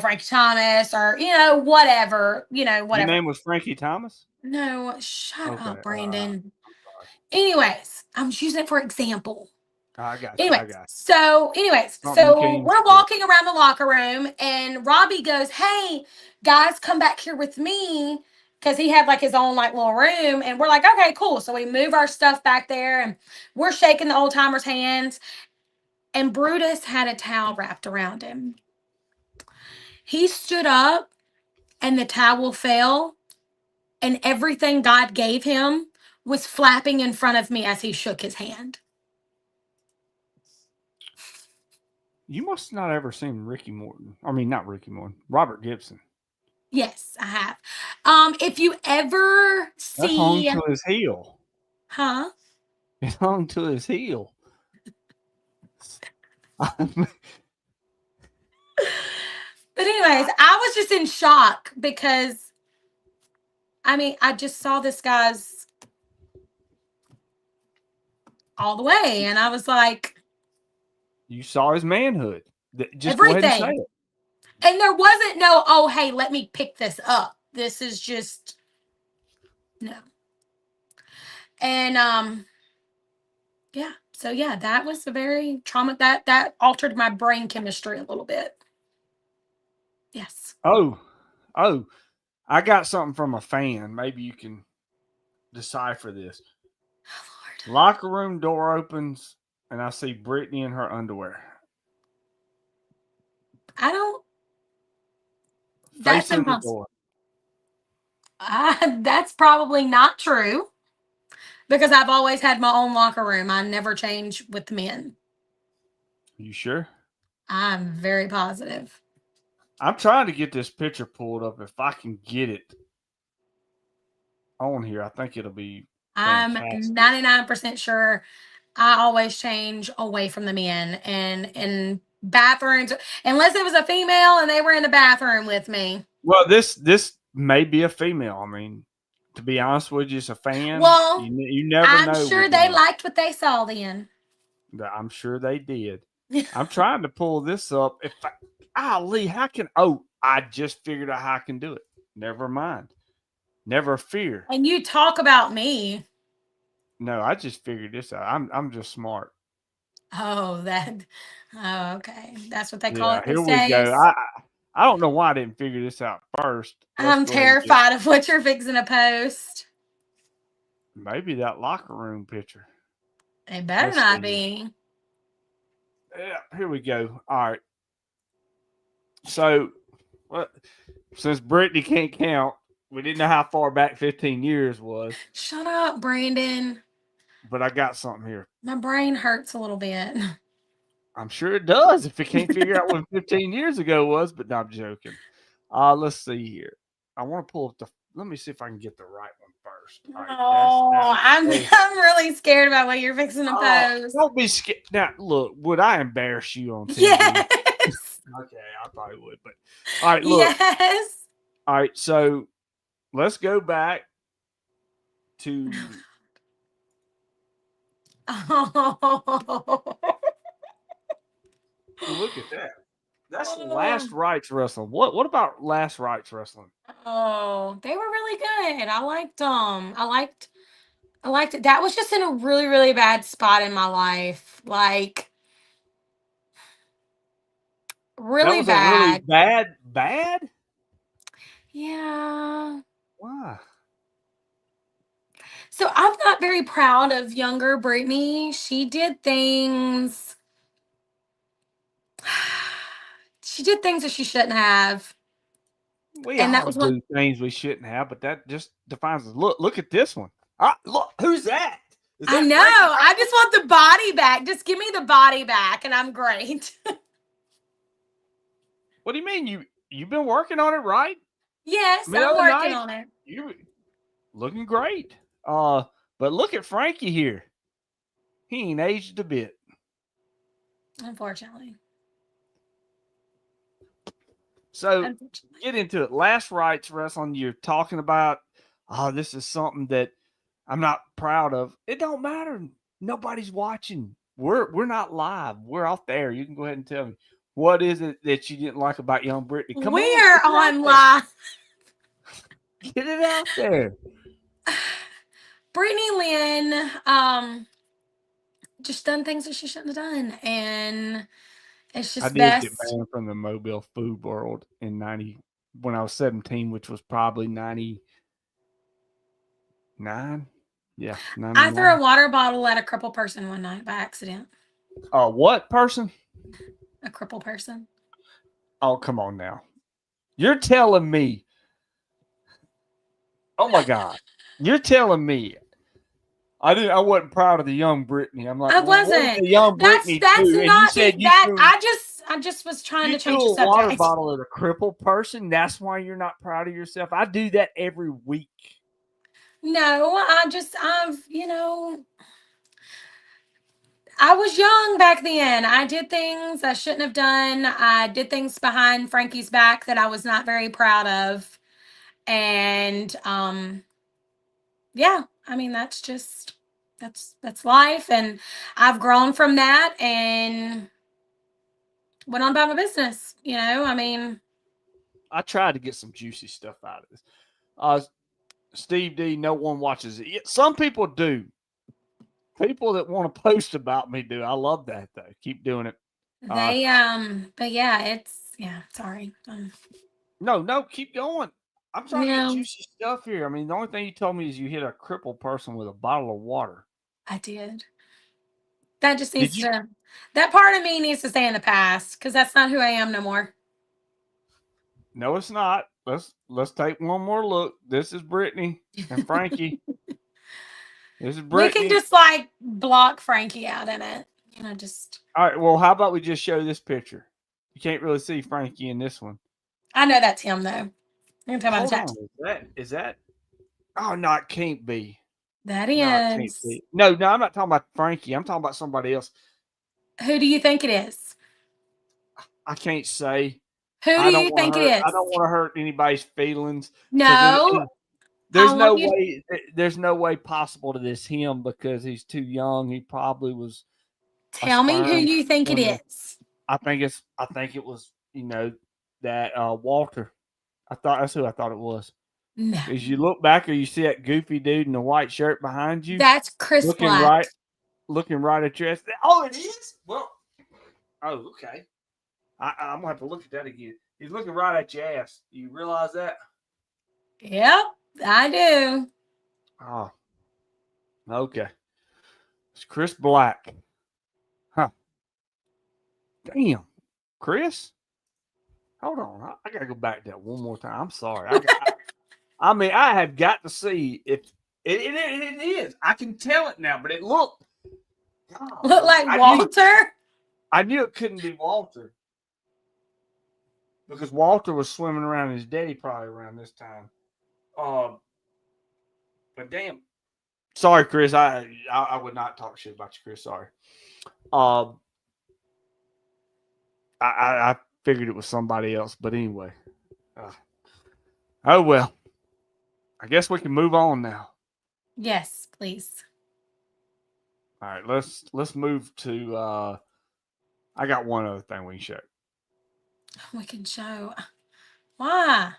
Frankie Thomas, or whatever, Your whatever. name was Frankie Thomas? No, shut Okay. up, Brandon. I'm sorry. Anyways, I'm just using it for example. I got you. I Anyways, got something you so can't we're skip. walking around the locker room, and Robbie goes, "Hey, guys, come back here with me." Because he had like his own like little room, and we're like, "Okay, cool." So we move our stuff back there, and we're shaking the old timers' hands. And Brutus had a towel wrapped around him. He stood up, and the towel fell, and everything God gave him was flapping in front of me as he shook his hand. You must not ever seen Ricky Morton. I mean, not Ricky Morton. Robert Gibson. Yes, I have. If you ever That hung see, to his heel. huh? It hung to his heel. But anyways, I was just in shock because I mean, I just saw this guy's all the way, and I was like, You saw his manhood. Just go ahead and say everything. it. And there wasn't no, oh, hey, let me pick this up. This is just no. And yeah. So yeah, that was a very trauma that altered my brain chemistry a little bit. Yes. Oh, I got something from a fan. Maybe you can decipher this. Oh Locker room door opens, and I see Brittany in her underwear. Lord. I don't that's Facing the impossible. door. That's probably not true because I've always had my own locker room. I never change with men. You sure? I'm very positive. I'm trying to get this picture pulled up. If I can get it on here, I think it'll be I'm fantastic. 99% sure I always change away from the men and in bathrooms, unless it was a female and they were in the bathroom with me. Well, this may be a female. I mean, to be honest with you, it's a fan. Well, You never I'm know. sure With they them. liked what they saw then. I'm sure they did. I'm trying to pull this up. Lee, how can? Oh, I just figured out how I can do it. Never mind. Never fear. And you talk about me. No, I just figured this out. I'm just smart. Oh, okay. That's what they call Yeah, it here these we go. days. I don't know why I didn't figure this out first. Let's I'm go ahead and terrified of what you're fixing to post. maybe that locker room picture. It better Let's not see. be. Yeah, here we go. All right. So, since Brittany can't count, we didn't know how far back 15 years was, Shut up, Brandon. but I got something here. My brain hurts a little bit. I'm sure it does if it can't figure out when 15 years ago was, but no, I'm joking. Let's see here. I want to pull up let me see if I can get the right one first. All right, Oh, I'm really scared about what you're fixing to post. Don't be scared. Now, look, would I embarrass you on TV? Yes. Okay, I probably would, but all right, look. Yes. All right, so let's go back to Oh. look at that. That's Last Rights Wrestling. What about Last Rights Wrestling? Oh, they were really good. I liked them. I liked it. That was just in a really, really bad spot in my life. Like That really was a really bad. bad? Yeah. Why? So I'm not very proud of younger Brittany. She did things. She did things that she shouldn't have. We And that all was one. do things we shouldn't have, but that just defines us. Look at this one. Look, who's that? Is I that know. Frankie? I just want the body back. Just give me the body back, and I'm great. What do you mean? You've been working on it, right? Yes, I mean, I'm the other working night, on it. you looking great. But look at Frankie here. He ain't aged a bit. Unfortunately. So get into it. Last Rights Wrestling, you're talking about, this is something that I'm not proud of. It don't matter. Nobody's watching. We're not live. We're off the air. You can go ahead and tell me. What is it that you didn't like about young Brittany? Come We're on live. Get it out there. Brittany Lynn, just done things that she shouldn't have done. And it's just I did best. get banned from the Mobile Food World in 90 when I was 17, which was probably 99. Yeah, 99. I threw a water bottle at a crippled person one night by accident. What person? A crippled person. Oh, come on now. You're telling me. Oh my God. You're telling me. I wasn't proud of the young Brittany. I'm like, I wasn't. The young Brittany That's too. not And you that. threw, I just was trying to you change threw the a water subject. bottle at a crippled person. That's why you're not proud of yourself. I do that every week. No, I was young back then. I did things I shouldn't have done. I did things behind Frankie's back that I was not very proud of. And yeah, I mean that's life, and I've grown from that and went on about my business. I mean, I tried to get some juicy stuff out of this. Steve D, no one watches it. Some people do. People that want to post about me do. I love that though. Keep doing it. but yeah, sorry. No, keep going. I'm trying to get No, juicy stuff here. I mean, the only thing you told me is you hit a crippled person with a bottle of water. I did. That just Did needs you? to, that part of me needs to stay in the past because that's not who I am no more. No, it's not. Let's take one more look. This is Brittany and Frankie. This is We can Brittany. just like block Frankie out in it. Just. All right. Well, how about we just show this picture? You can't really see Frankie in this one. I know that's him though. I'm gonna tell Hold about on. the chat. Is that? Oh no, it can't be. That No, it can't is. be. No, I'm not talking about Frankie. I'm talking about somebody else. Who do you think it is? I can't say. Who do you think it is? I don't want to hurt anybody's feelings. No. There's I no want you- way. There's no way possible to this him because he's too young. He probably was. Tell me who you think it is. I think it was that Walter. That's who I thought it was. No. As you look back, or you see that goofy dude in the white shirt behind you. That's Chris Black. Looking right at your ass. Oh, it is. Well, oh, okay. I'm gonna have to look at that again. He's looking right at your ass. You realize that? Yep, I do. Oh, okay. It's Chris Black. Huh. Damn. Chris? Hold on. I got to go back to that one more time. I'm sorry. I mean, I have got to see if it is. I can tell it now, but it looked. Look like Walter? I knew it couldn't be Walter. Because Walter was swimming around his daddy probably around this time. But damn. Sorry, Chris. I would not talk shit about you, Chris. Sorry. I figured it was somebody else, but anyway. Oh well. I guess we can move on now. Yes, please. All right, let's move to I got one other thing we can show. We can show. Why?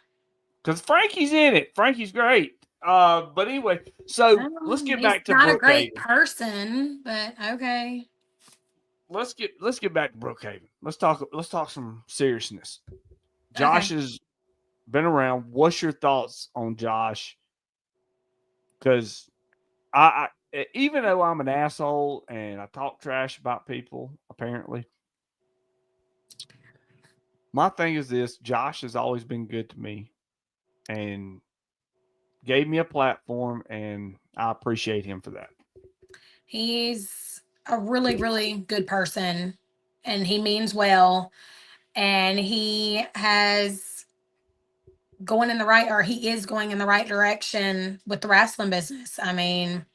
Because Frankie's in it. Frankie's great. But anyway, so let's get back to Brookhaven. Not a great person, but okay. Let's get back to Brookhaven. Let's talk some seriousness. Josh has been around. What's your thoughts on Josh? Because I even though I'm an asshole and I talk trash about people, apparently, my thing is this: Josh has always been good to me and gave me a platform, and I appreciate him for that. He's a really, really good person, and he means well, and he is going in the right direction with the wrestling business. I mean,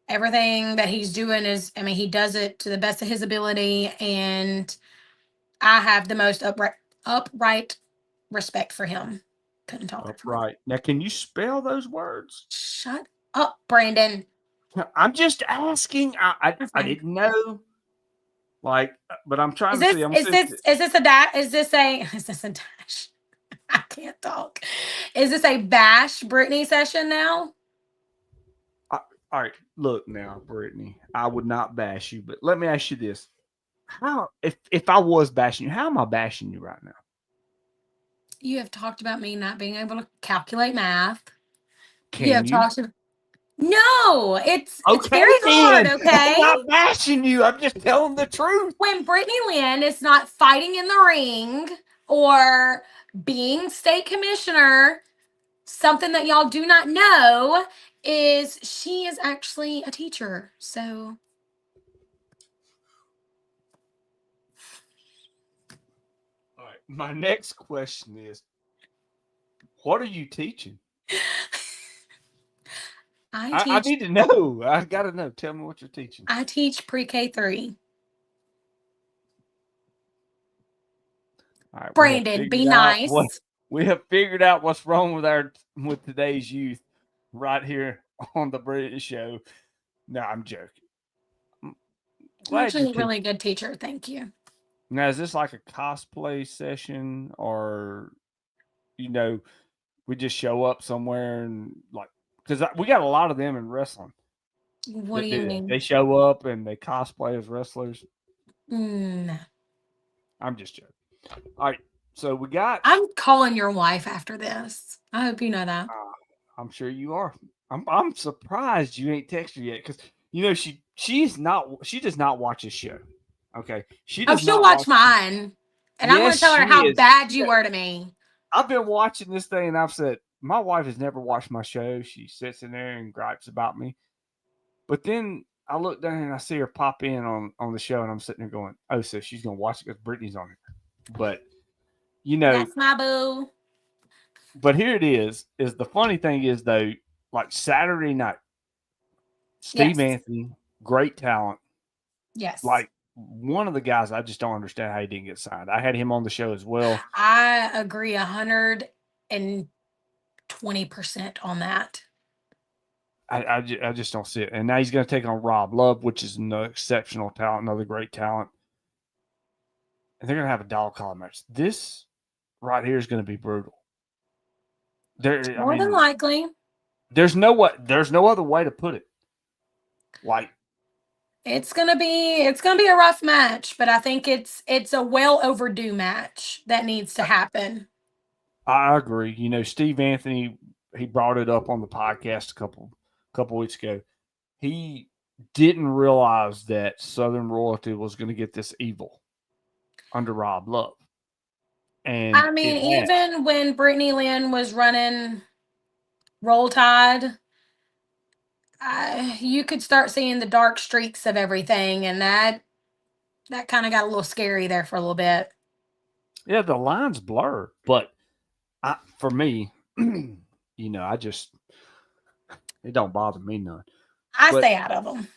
everything that he's doing he does it to the best of his ability, and I have the most upright respect for him. Couldn't talk. Upright. Now, can you spell those words? Shut up, Brandon. I'm just asking. I didn't know. But I'm trying to see. Is this a dash? Is this a dash? I can't talk. Is this a bash Brittany session now? All right. Look now, Brittany. I would not bash you, but let me ask you this: how, if I was bashing you, how am I bashing you right now? You have talked about me not being able to calculate math. Can you? No, it's very hard, okay? I'm not bashing you. I'm just telling the truth. When Brittany Lynn is not fighting in the ring or being state commissioner, something that y'all do not know is she is actually a teacher. So all right. My next question is, what are you teaching? I need to know. I got to know. Tell me what you're teaching. I teach pre-K 3. All right, Brandon, be nice. we have figured out what's wrong with today's youth right here on the British show. No, I'm joking. I'm actually a really good teacher. Thank you. Now, is this like a cosplay session, or we just show up somewhere and because we got a lot of them in wrestling. What do you mean? They show up and they cosplay as wrestlers. No. I'm just joking. All right, so I'm calling your wife after this. I hope you know that. I'm sure you are. I'm surprised you ain't texted her yet, because she does not watch this show. Okay, she'll watch mine, and I'm going to tell her how bad you were to me. I've been watching this thing, and I've said my wife has never watched my show. She sits in there and gripes about me, but then I look down and I see her pop in on the show, and I'm sitting there going, "Oh, so she's going to watch it because Brittany's on it." But that's my boo. But here it is. The funny thing is, though, like Saturday night, Steve Anthony, great talent. Yes. Like one of the guys, I just don't understand how he didn't get signed. I had him on the show as well. I agree 120% on that. I just don't see it. And now he's going to take on Rob Love, which is an exceptional talent, another great talent. And they're going to have a dog collar match. This right here is going to be brutal. More than likely. There's no other way to put it. Like, it's gonna be a rough match, but I think it's a well overdue match that needs to happen. I agree. Steve Anthony, he brought it up on the podcast a couple weeks ago. He didn't realize that Southern Royalty was going to get this evil under Rob Love. And I mean, even when Brittany Lynn was running Roll Tide, you could start seeing the dark streaks of everything, and that kind of got a little scary there for a little bit. Yeah, the lines blur, but for me, it don't bother me none. I stay out of them.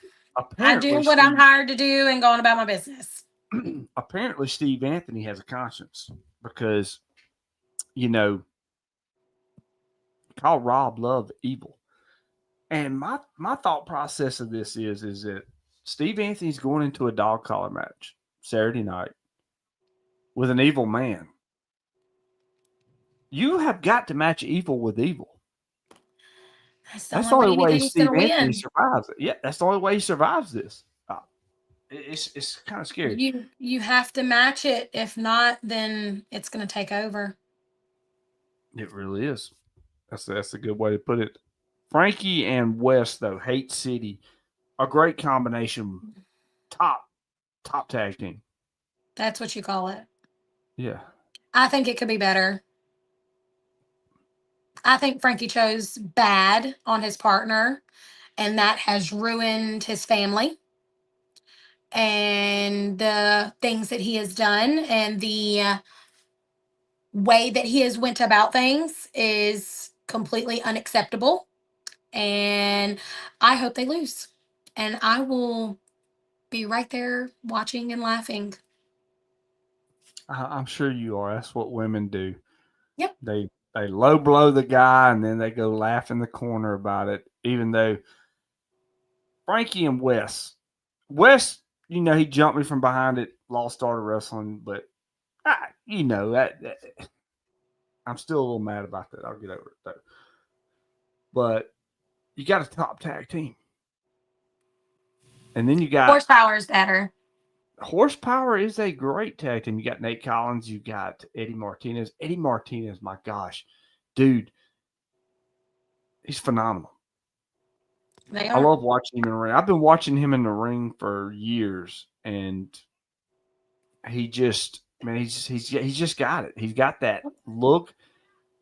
I do what I'm hired to do and going about my business. Apparently, Steve Anthony has a conscience, because call Rob Love evil. And my thought process of this is that Steve Anthony's going into a dog collar match Saturday night with an evil man. You have got to match evil with evil. That's the only way Steve Anthony survives it. Yeah, that's the only way he survives this. It's kind of scary. You have to match it. If not, then it's going to take over. It really is. That's a good way to put it. Frankie and Wes, though, Hate City, a great combination. Top tag team. That's what you call it. Yeah. I think it could be better. I think Frankie chose bad on his partner, and that has ruined his family and the things that he has done, and the way that he has went about things is completely unacceptable. And I hope they lose. And I will be right there watching and laughing. I'm sure you are. That's what women do. Yep. They low blow the guy, and then they go laugh in the corner about it, even though Frankie and Wes, he jumped me from behind it, lost start of wrestling, but that I'm still a little mad about that. I'll get over it though. But you got a top tag team, and then you got Horsepower is better. Horsepower is a great tag team. You got Nate Collins, you got Eddie Martinez. Eddie Martinez, my gosh, dude, he's phenomenal. I love watching him in the ring. I've been watching him in the ring for years, and he's just got it. He's got that look.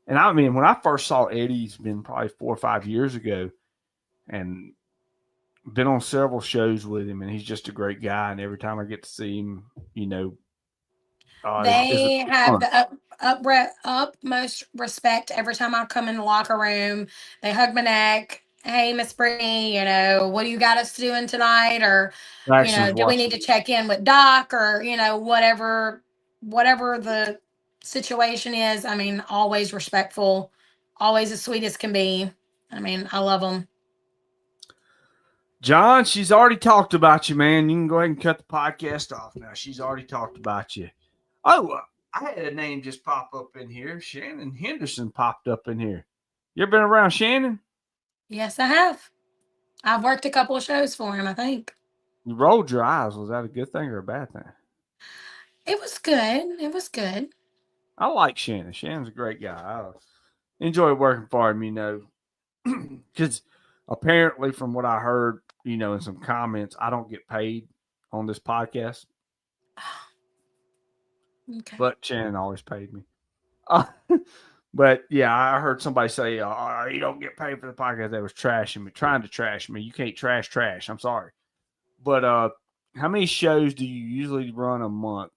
And I mean, when I first saw Eddie, it's been probably 4 or 5 years ago, and been on several shows with him, and he's just a great guy. And every time I get to see him, they have the utmost respect every time I come in the locker room. They hug my neck. hey, Miss Brittany, what do you got us doing tonight? Or, Jackson's do we need watching. to check in with Doc or, whatever the situation is. I mean, always respectful, always as sweet as can be. I mean, I love them. John, she's already talked about you, man. You can go ahead and cut the podcast off now. She's already talked about you. Oh, I had a name just pop up in here. Shannon Henderson popped up in here. You ever been around Shannon? Yes, I have. I've worked a couple of shows for him, I think. You rolled your eyes. Was that a good thing or a bad thing? It was good. It was good. I like Shannon. Shannon's a great guy. I enjoy working for him, because apparently, from what I heard, in some comments, I don't get paid on this podcast, Okay. but Shannon always paid me. But yeah, I heard somebody say, oh, you don't get paid for the podcast. That was trashing me, trying to trash me. You can't trash. I'm sorry. But how many shows do you usually run a month?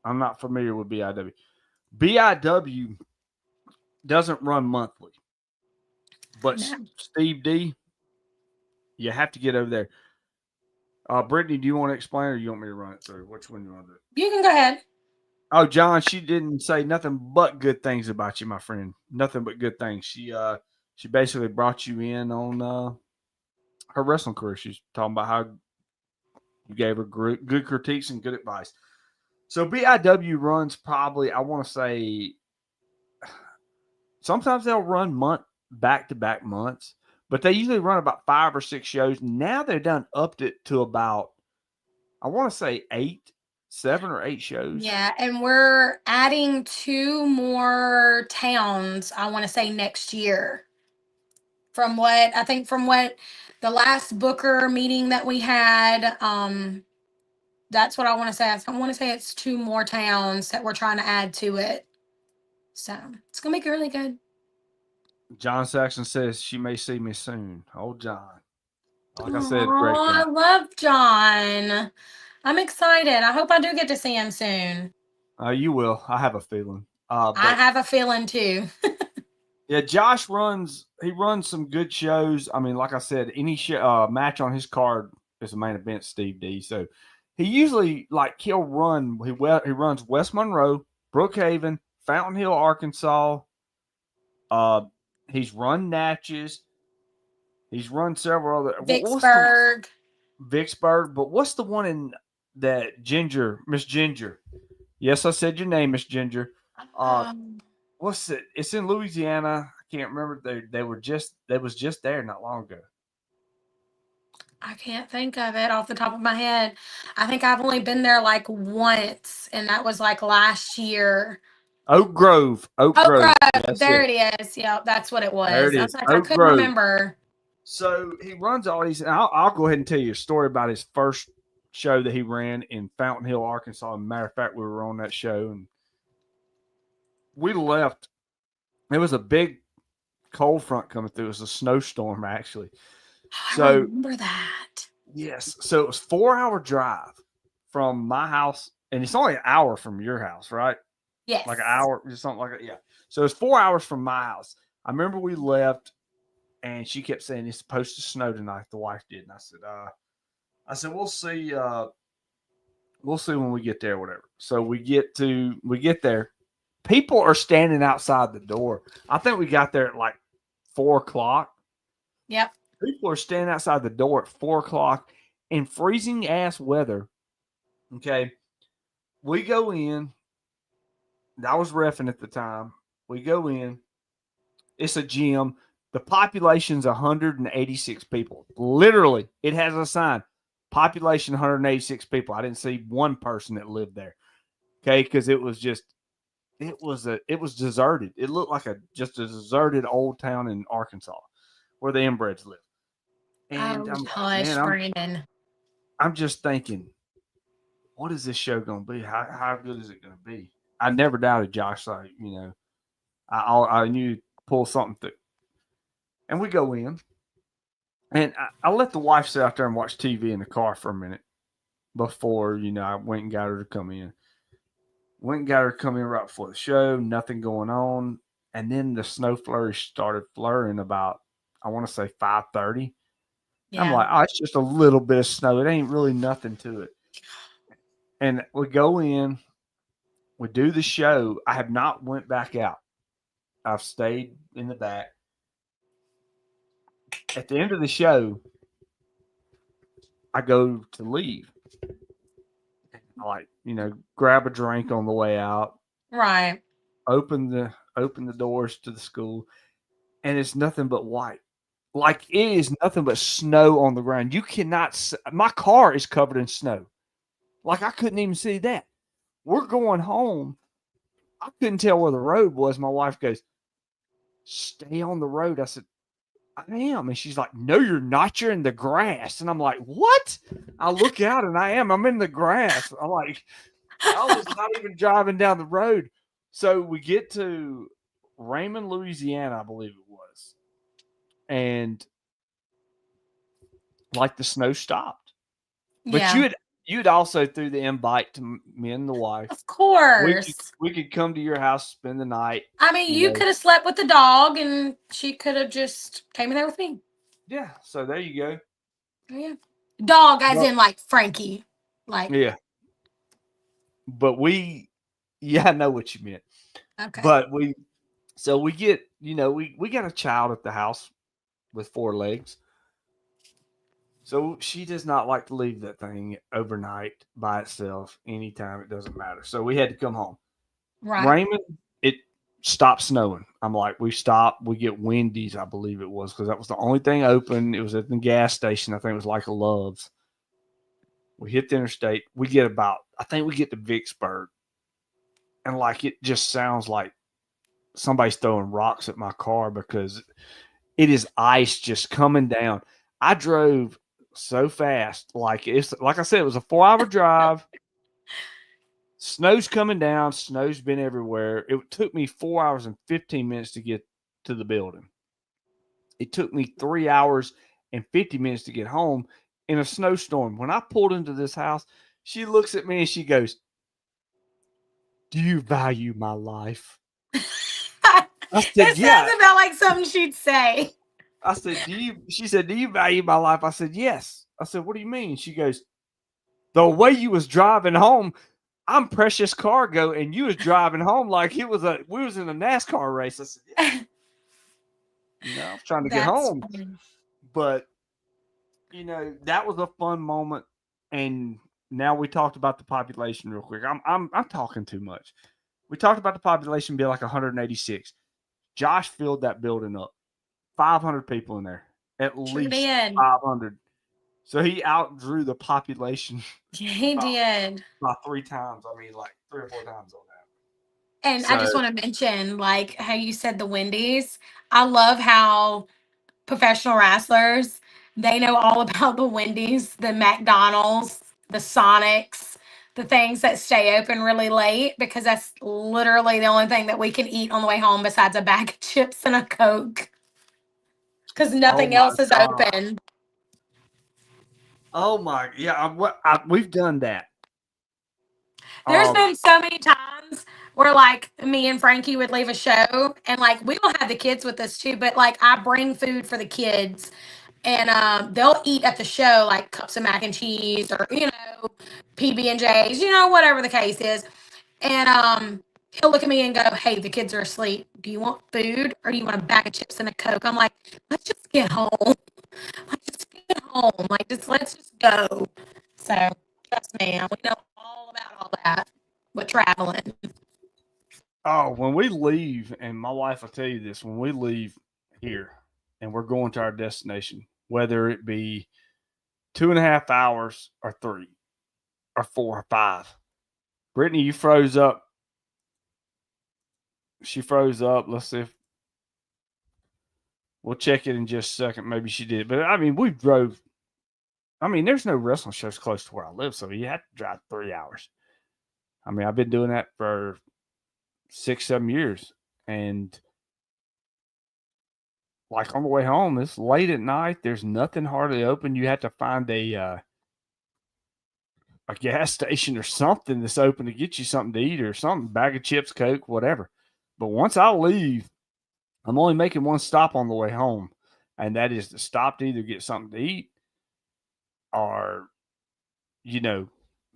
I'm not familiar with BIW. BIW doesn't run monthly. But Steve D, you have to get over there. Brittany, do you want to explain or you want me to run it through? Which one do you want to do? You can go ahead. Oh, John, she didn't say nothing but good things about you, my friend. Nothing but good things. She basically brought you in on her wrestling career. She's talking about how you gave her good critiques and good advice. So BIW runs probably, I want to say, sometimes they'll run back-to-back months, but they usually run about 5 or 6 shows. Now they're done upped it to about, I want to say 7 or 8 shows. Yeah, and we're adding 2 more towns, I want to say next year. From what the last Booker meeting that we had, that's what I want to say. I want to say it's 2 more towns that we're trying to add to it. So it's gonna be really good. John Saxon says she may see me soon. Oh, John. Like I said, Aw, great guy. I love John. I'm excited. I hope I do get to see him soon. You will. I have a feeling. I But have a feeling too. yeah, Josh runs some good shows. I mean, like I said, any match on his card is a main event, Steve D. So he usually he'll run. He runs West Monroe, Brookhaven, Fountain Hill, Arkansas. He's run Natchez. He's run several other Vicksburg. Vicksburg. But what's the one in that Ginger, Miss Ginger? Yes, I said your name, Miss Ginger. What's it? It's in Louisiana. I can't remember. They was just there not long ago. I can't think of it off the top of my head. I think I've only been there once, and that was last year. Oak Grove. There it is. Yeah, that's what it was. There it is. I couldn't remember. So he runs all these. And I'll go ahead and tell you a story about his first show that he ran in Fountain Hill, Arkansas. As a matter of fact, we were on that show and we left. It was a big cold front coming through. It was a snowstorm, actually. I remember that. Yes. So it was 4-hour drive from my house, and it's only an hour from your house, right? Yes. Like an hour, something like that. Yeah. So it's 4 hours from my house. I remember we left, and she kept saying it's supposed to snow tonight. The wife did, and I said we'll see. We'll see when we get there, whatever. So we get there. People are standing outside the door. I think we got there at 4:00. Yep. People are standing outside the door at 4:00 in freezing ass weather. Okay. We go in. I was reffing at the time. We go in. It's a gym. The population's 186 people. Literally, it has a sign. Population 186 people. I didn't see one person that lived there. Okay, because it was deserted. It looked like just a deserted old town in Arkansas where the inbreds live. And Brandon. I'm just thinking, what is this show going to be? How good is it going to be? I never doubted Josh. I knew he'd pull something through. And we go in. And I let the wife sit out there and watch TV in the car for a minute before, I went and got her to come in. Went and got her to come in right before the show. Nothing going on. And then the snow flurry started flurrying about I want to say 5:30. I'm Yeah. like, oh, it's just a little bit of snow. It ain't really nothing to it. And we go in, we do the show. I have not went back out. I've stayed in the back. At the end of the show, I go to leave. I grab a drink on the way out, Right. open the doors to the school, and it's nothing but white. Like it is nothing but snow on the ground. You cannot. My car is covered in snow. Like I couldn't even see that. We're going home. I couldn't tell where the road was. My wife goes, "Stay on the road." I said, "I am," and she's like, "No, you're not. You're in the grass." And I'm like, "What?" I look out and I am. I'm in the grass. I'm like, I was not even driving down the road. So we get to Raymond, Louisiana, I believe it was, and like the snow stopped. But Yeah. you'd also threw the invite to me and the wife. Of course. We could come to your house, spend the night. I mean, You you know, could have slept with the dog and she could have just came in there with me. yeah. So there you go. Yeah. Dog as But, in like Frankie. Like, yeah. But I know what you meant. okay. But we get, we got a child at the house with 4 legs. So she does not like to leave that thing overnight by itself anytime. It doesn't matter. So we had to come home. Right. Raymond, it stopped snowing. I'm like, we stopped. We get Wendy's, I believe it was, because that was the only thing open. It was at the gas station. I think it was like a Love's. We hit the interstate. I think we get to Vicksburg. And like, it just sounds like somebody's throwing rocks at my car because it is ice just coming down. I drove so fast. Like I said, it was a 4-hour drive. Snow's coming down. Snow's been everywhere. It took me 4 hours and 15 minutes to get to the building. It took me 3 hours and 50 minutes to get home in a snowstorm. When I pulled into this house, she looks at me and she goes, "Do you value my life?" I said, It "Yeah." sounds about like something she'd say. I said, she said, "Do you value my life?" I said, "Yes." I said, "What do you mean?" She goes, "The way you was driving home, I'm precious cargo, and you was driving home like we was in a NASCAR race." I said, "Yeah." I was trying to get That's home. funny. But, that was a fun moment. And now we talked about the population real quick. I'm talking too much. We talked about the population being like 186. Josh filled that building up. 500 people in there. At Sure least did. 500. So he outdrew the population He by, did. by 3 times. I mean, like 3 or 4 times on that. And I just So, want to mention, like how you said the Wendy's. I love how professional wrestlers, they know all about the Wendy's, the McDonald's, the Sonics, the things that stay open really late because that's literally the only thing that we can eat on the way home besides a bag of chips and a Coke because oh nothing my else is God. open. Oh my, yeah, we've done that. There's been so many times where like me and Frankie would leave a show and like we don't have the kids with us too, but like I bring food for the kids and they'll eat at the show like cups of mac and cheese or PB&Js, whatever the case is. And he'll look at me and go, "Hey, the kids are asleep. Do you want food or do you want a bag of chips and a Coke?" I'm like, "Let's just get home. Let's just get home. Like let's just go." So trust me, we know all about all that with traveling. Oh, when we leave, and my wife will tell you this, when we leave here and we're going to our destination, whether it be 2.5 hours or 3 or 4 or 5, Brittany, you froze up. She froze up. Let's see if we'll check it in just a second. Maybe she did. But I mean, we drove. I mean, there's no wrestling shows close to where I live, so you have to drive 3 hours. I mean, I've been doing that for 6, 7 years. And like on the way home, it's late at night. There's nothing hardly open. You have to find a gas station or something that's open to get you something to eat or something, bag of chips, Coke, whatever. But once I leave, I'm only making one stop on the way home. and that is to stop to either get something to eat or,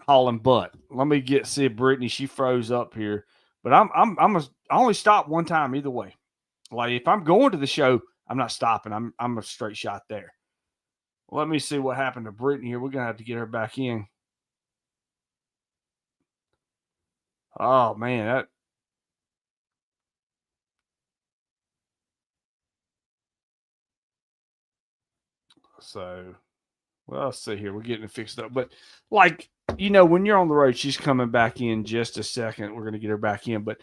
hauling butt. Let me see if Brittany, she froze up here. But I only stop one time either way. Like if I'm going to the show, I'm not stopping. I'm a straight shot there. Let me see what happened to Brittany here. We're gonna have to get her back in. Oh man, well, let's see here. We're getting it fixed up. But like, when you're on the road, she's coming back in just a second. We're gonna get her back in. But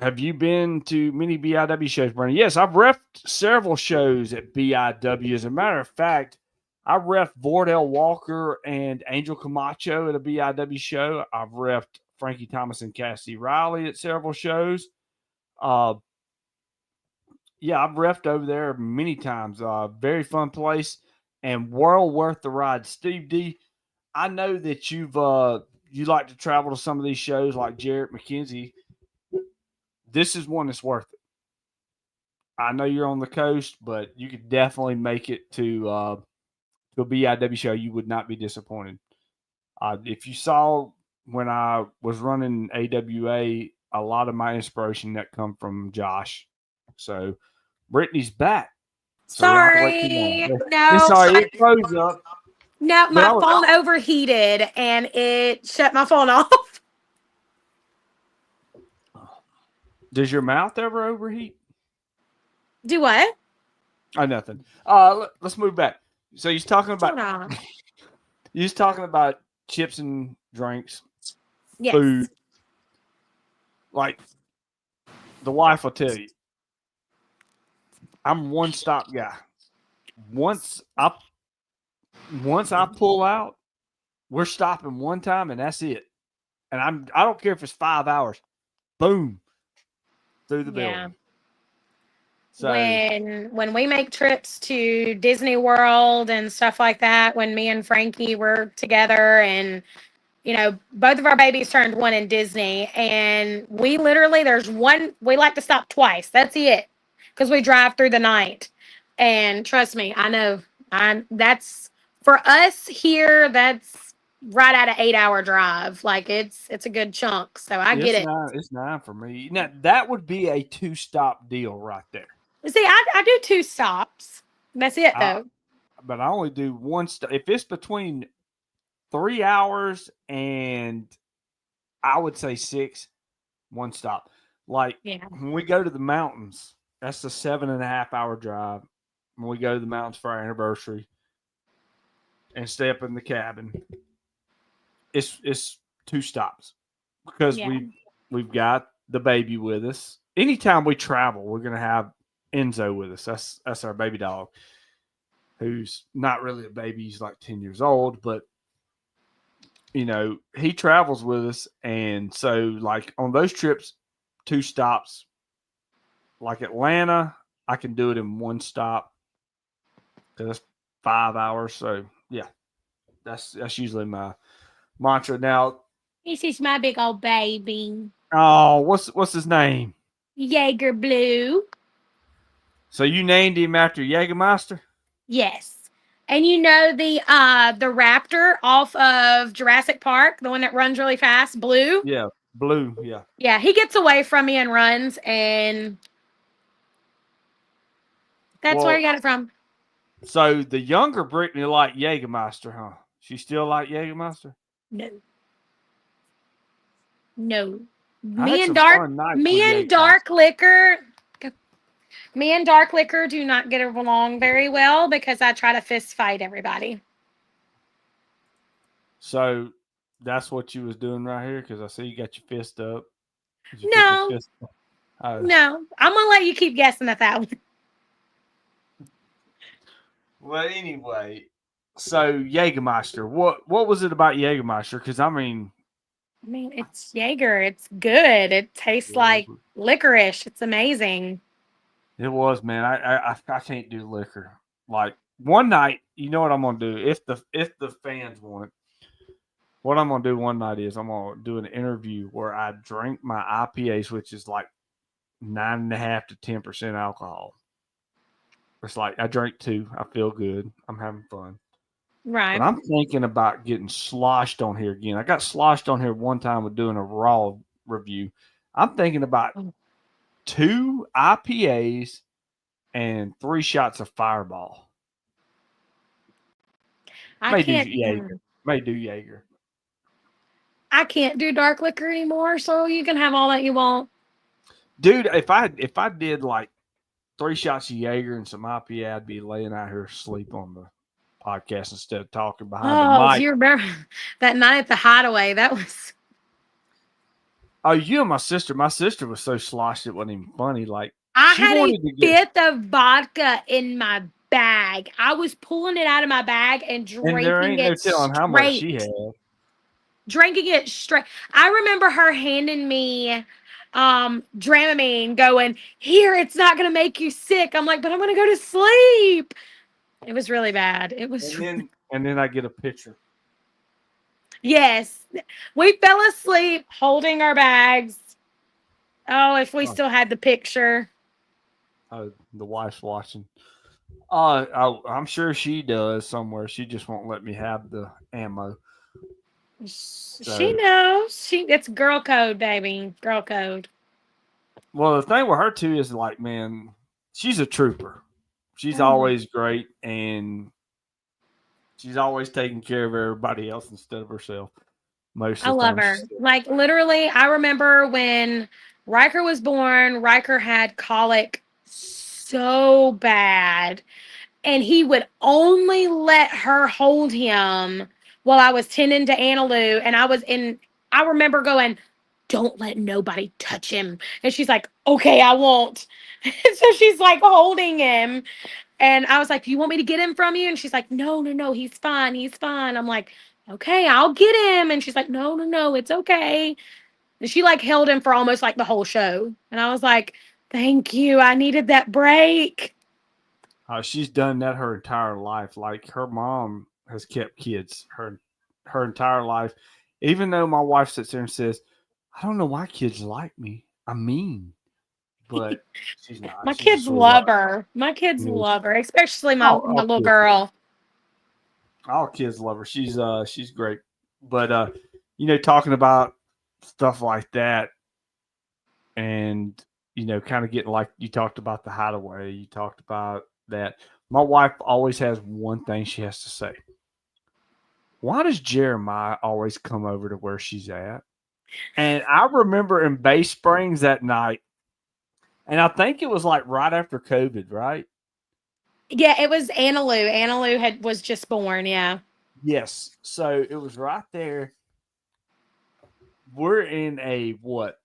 have you been to many BIW shows, Bernie? Yes, I've refed several shows at BIW. As a matter of fact, I refed Vordell Walker and Angel Camacho at a BIW show. I've refed Frankie Thomas and Cassie Riley at several shows. Yeah, I've refed over there many times. Very fun place and well worth the ride. Steve D, I know that you like to travel to some of these shows like Jarrett McKenzie. This is one that's worth it. I know you're on the coast, but you could definitely make it to a BIW show. You would not be disappointed. If you saw when I was running AWA, a lot of my inspiration that come from Josh. So Brittany's back. So Sorry. No. Sorry, it froze up. No, my phone overheated and it shut my phone off. Does your mouth ever overheat? Do what? Oh, nothing. Let's move back. So he's talking about chips and drinks, yes. food. Like the wife will tell you, I'm one stop guy. Once I pull out, we're stopping one time and that's it. And I don't care if it's 5 hours. Boom. Through the building. So when we make trips to Disney World and stuff like that, when me and Frankie were together and both of our babies turned 1 in Disney, and we like to stop twice. That's it. Because we drive through the night. And trust me, I know that's for us here, that's right at an 8-hour drive. Like it's a good chunk. So I get it. It's 9 for me. Now that would be a 2-stop deal right there. See, I do 2 stops. That's it though. But I only do 1 stop. If it's between 3 hours and I would say 6, 1 stop. Like when we go to the mountains, that's a 7.5-hour drive. When we go to the mountains for our anniversary and stay up in the cabin, it's 2 stops because we've got the baby with us. Anytime we travel, we're gonna have Enzo with us. That's our baby dog, who's not really a baby. He's like 10 years old, but he travels with us. And so like on those trips, 2 stops, like Atlanta, I can do it in 1 stop because that's 5 hours. So yeah, that's usually my mantra. Now, this is my big old baby. Oh, what's his name? Jaeger Blue. So you named him after Jägermeister? Yes. And the raptor off of Jurassic Park, the one that runs really fast, Blue? Yeah, Blue, yeah. Yeah, he gets away from me and runs, and that's where he got it from. So the younger Brittany liked Jägermeister, huh? She still like Jägermeister? No. Me and Dark Liquor do not get along very well because I try to fist fight everybody. So that's what you was doing right here? Because I see you got your fist up. No, I'm going to let you keep guessing at that one. Well, anyway, so Jägermeister, what was it about Jägermeister? Because it's Jaeger. It's good. It tastes like licorice. It's amazing. It was, man. I can't do liquor. Like one night, you know what I'm gonna do? If the fans want it, what I'm gonna do one night is I'm gonna do an interview where I drink my IPAs, which is like 9.5 to 10% alcohol. It's like I drank 2. I feel good. I'm having fun. But Right. I'm thinking about getting sloshed on here again. I got sloshed on here one time with doing a raw review. I'm thinking about 2 IPAs and 3 shots of Fireball. I May do can't. Jaeger. May do Jaeger. I can't do dark liquor anymore, so you can have all that you want. Dude, if I did like 3 shots of Jaeger and some IPA, I'd be laying out here asleep on the podcast instead of talking behind the Oh, do mic. you remember that night at the Hideaway? That was. Oh, you and my sister. My sister was so sloshed it wasn't even funny. Like I she had a wanted to get, fifth of vodka in my bag. I was pulling it out of my bag and and there drinking ain't no it telling how much she straight. had. Drinking it straight. I remember her handing me Dramamine going, here, it's not gonna make you sick. I'm like, but I'm gonna go to sleep. It was really bad. It was And then I get a picture. yes. We fell asleep holding our bags. Oh, if we still had the picture. The wife's watching. I'm sure she does somewhere. She just won't let me have the ammo. She knows. It's girl code, baby. Girl code. Well, the thing with her too is like, man, she's a trooper. She's Oh. always great, and she's always taking care of everybody else instead of herself. Most I of the love time. her. Like literally, I remember when Riker was born, Riker had colic so bad. And he would only let her hold him while I was tending to Annalou. And I remember going, don't let nobody touch him. And she's like, okay, I won't. So she's like holding him. And I was like, do you want me to get him from you? And she's like, no, he's fine. He's fine. I'm like, okay, I'll get him. And she's like, no, it's okay. And she like held him for almost like the whole show. And I was like, thank you. I needed that break. She's done that her entire life. Like her mom has kept kids her entire life. Even though my wife sits there and says, I don't know why kids like me. I'm mean. But she's not. My She's kids love her. My kids love her, especially my little girl. All kids love her. She's great. But talking about stuff like that and kind of getting like you talked about the Hideaway, you talked about that. My wife always has one thing she has to say. Why does Jeremiah always come over to where she's at? And I remember in Bay Springs that night, and I think it was like right after COVID, right? Yeah, it was Annalou. Annalou was just born, yeah. Yes. So it was right there. We're in a what?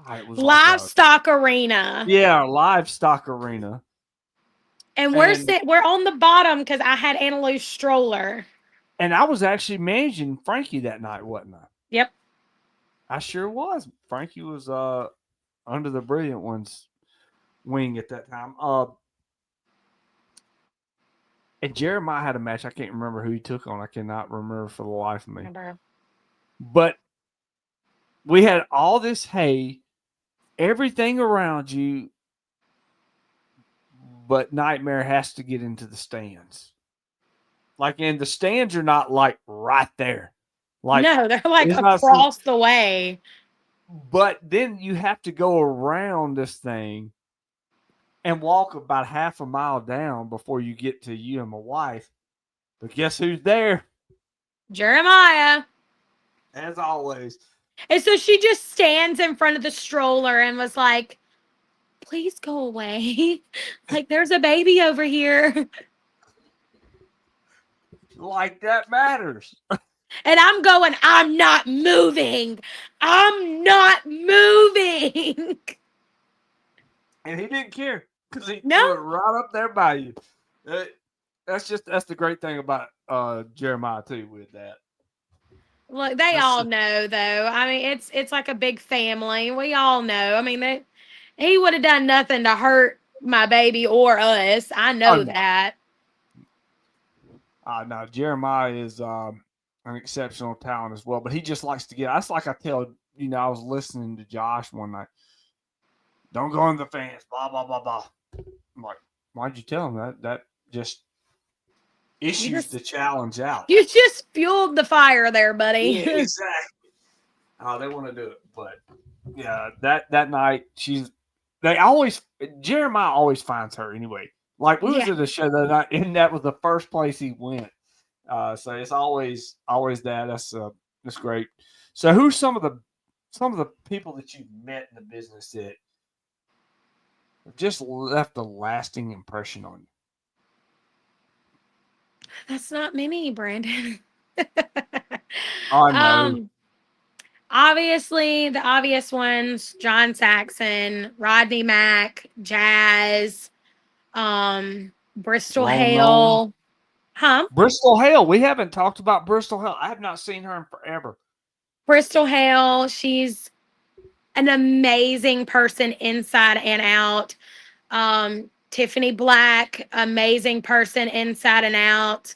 It was livestock arena. Yeah, livestock arena. And we're on the bottom because I had Annalou's stroller. And I was actually managing Frankie that night, wasn't I? Yep. I sure was. Frankie was under the Brilliant One's wing at that time. And Jeremiah had a match. I can't remember who he took on. I cannot remember for the life of me. But we had all this hay, everything around you, but Nightmare has to get into the stands. And the stands are not like right there. No, they're like across the way. But then you have to go around this thing and walk about half a mile down before you get to you and my wife. But guess who's there? Jeremiah. As always. And so she just stands in front of the stroller and was like, please go away. Like, there's a baby over here. Like that matters. And I'm going, I'm not moving. I'm not moving. And he didn't care because he No. threw it right up there by you. That's the great thing about Jeremiah too with that. Look, they all know though. I mean, it's like a big family. We all know. I mean, he would have done nothing to hurt my baby or us. I know that. No, Jeremiah is an exceptional talent as well, but he just likes to get. That's like I tell I was listening to Josh one night. Don't go in the fence. Blah blah blah blah. I'm like, why'd you tell him that? That just issues the challenge out. You just fueled the fire there, buddy. Yeah, exactly. Oh, they want to do it, but yeah, that night Jeremiah always finds her anyway. Like we was at the show that night, and that was the first place he went. So it's always that. That's great. So who's some of the people that you've met in the business that have just left a lasting impression on you? That's not many, Brandon. I know. Obviously, the obvious ones: John Saxon, Rodney Mack, Jazz, Bristol Hale. Huh? Bristol Hale. We haven't talked about Bristol Hale. I have not seen her in forever. Bristol Hale, she's an amazing person inside and out. Tiffany Black, amazing person inside and out.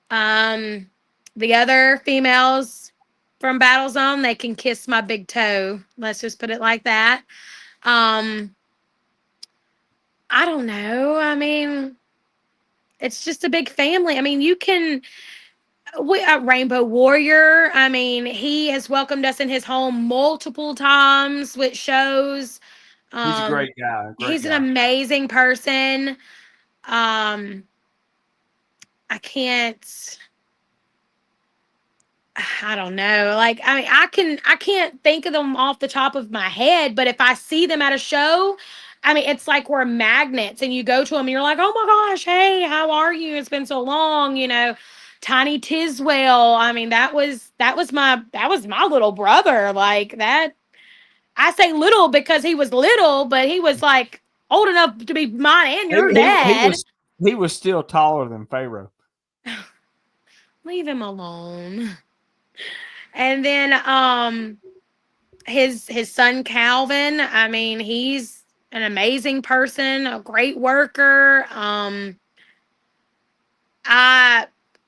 The other females from Battle Zone, they can kiss my big toe. Let's just put it like that. I don't know. I mean, it's just a big family. I mean, Rainbow Warrior. I mean, he has welcomed us in his home multiple times with shows. He's a great guy. He's an amazing person. I don't know. Like, I mean, I can't think of them off the top of my head, but if I see them at a show, I mean, it's like we're magnets, and you go to them and you're like, oh my gosh, hey, how are you? It's been so long, Tiny Tiswell. I mean, that was my little brother. Like that. I say little because he was little, but he was like old enough to be mine and your dad. He was still taller than Pharaoh. Leave him alone. And then his son Calvin, I mean, he's an amazing person, a great worker.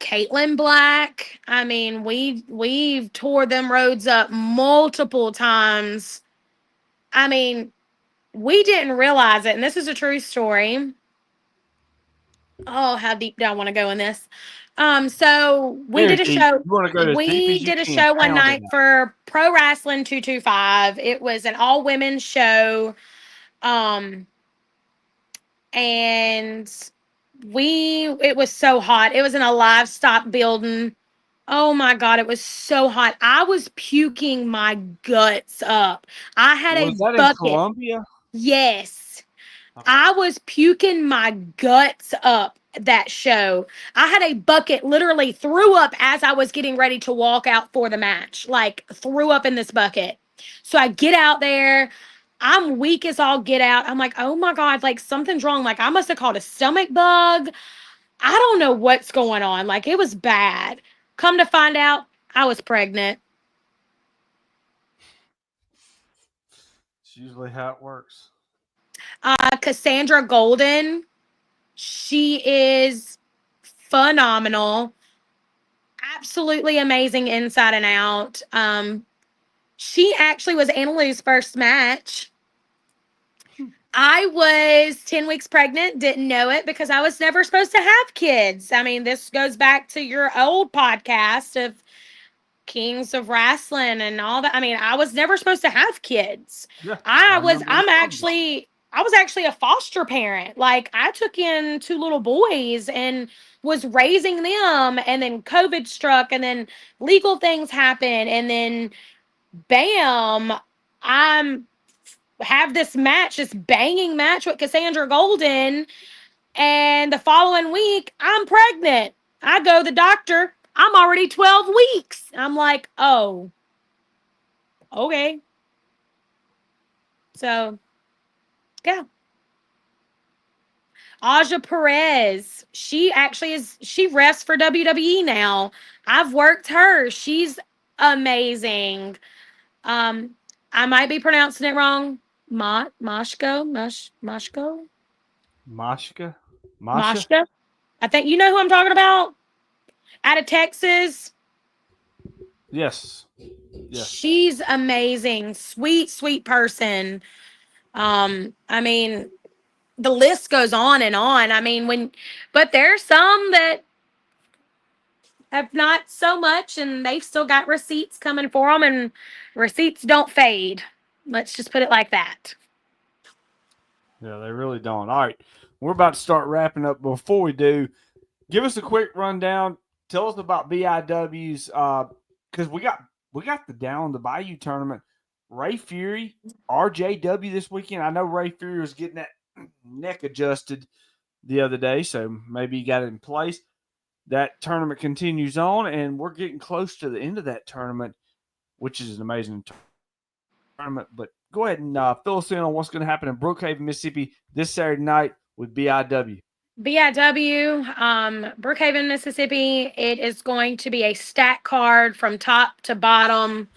Caitlin Black, I mean, we've tore them roads up multiple times. I mean, we didn't realize it, and this is a true story. Oh, how deep do I want to go in this? So we did a show. We did a show one night for Pro Wrestling 225. It was an all-women show. And it was so hot. It was in a livestock building. Oh my God, it was so hot. I was puking my guts up. I had a bucket. In Columbia? Yes. Okay. I was puking my guts up that show. I had a bucket, literally threw up as I was getting ready to walk out for the match. Like, threw up in this bucket. So I get out there. I'm weak as all get out. I'm like, oh my God, like something's wrong. Like I must have caught a stomach bug. I don't know what's going on. Like it was bad. Come to find out, I was pregnant. It's usually how it works. Cassandra Golden, she is phenomenal. Absolutely amazing inside and out. She actually was Annaloo's first match. I was 10 weeks pregnant, didn't know it because I was never supposed to have kids. I mean, this goes back to your old podcast of Kings of Wrestling and all that. I mean, I was never supposed to have kids. Yeah, I was actually a foster parent. Like I took in 2 little boys and was raising them, and then COVID struck, and then legal things happened, and then bam, have this match, this banging match with Cassandra Golden, and the following week I'm pregnant. I go to the doctor. I'm already 12 weeks. I'm like, oh, okay. So, yeah. Aja Perez, she refs for WWE now. I've worked her. She's amazing. I might be pronouncing it wrong. Mashka. I think you know who I'm talking about. Out of Texas. Yes. She's amazing. Sweet person. I mean, the list goes on and on. I mean, but there's some that have not so much, and they've still got receipts coming for them, and receipts don't fade. Let's just put it like that. Yeah, they really don't. All right, we're about to start wrapping up. Before we do, give us a quick rundown. Tell us about BIW's because we got the Down the Bayou tournament. Ray Fury, RJW this weekend. I know Ray Fury was getting that neck adjusted the other day, so maybe he got it in place. That tournament continues on, and we're getting close to the end of that tournament, which is an amazing tournament. But go ahead and fill us in on what's going to happen in Brookhaven, Mississippi this Saturday night with BIW. BIW, Brookhaven, Mississippi. It is going to be a stack card from top to bottom.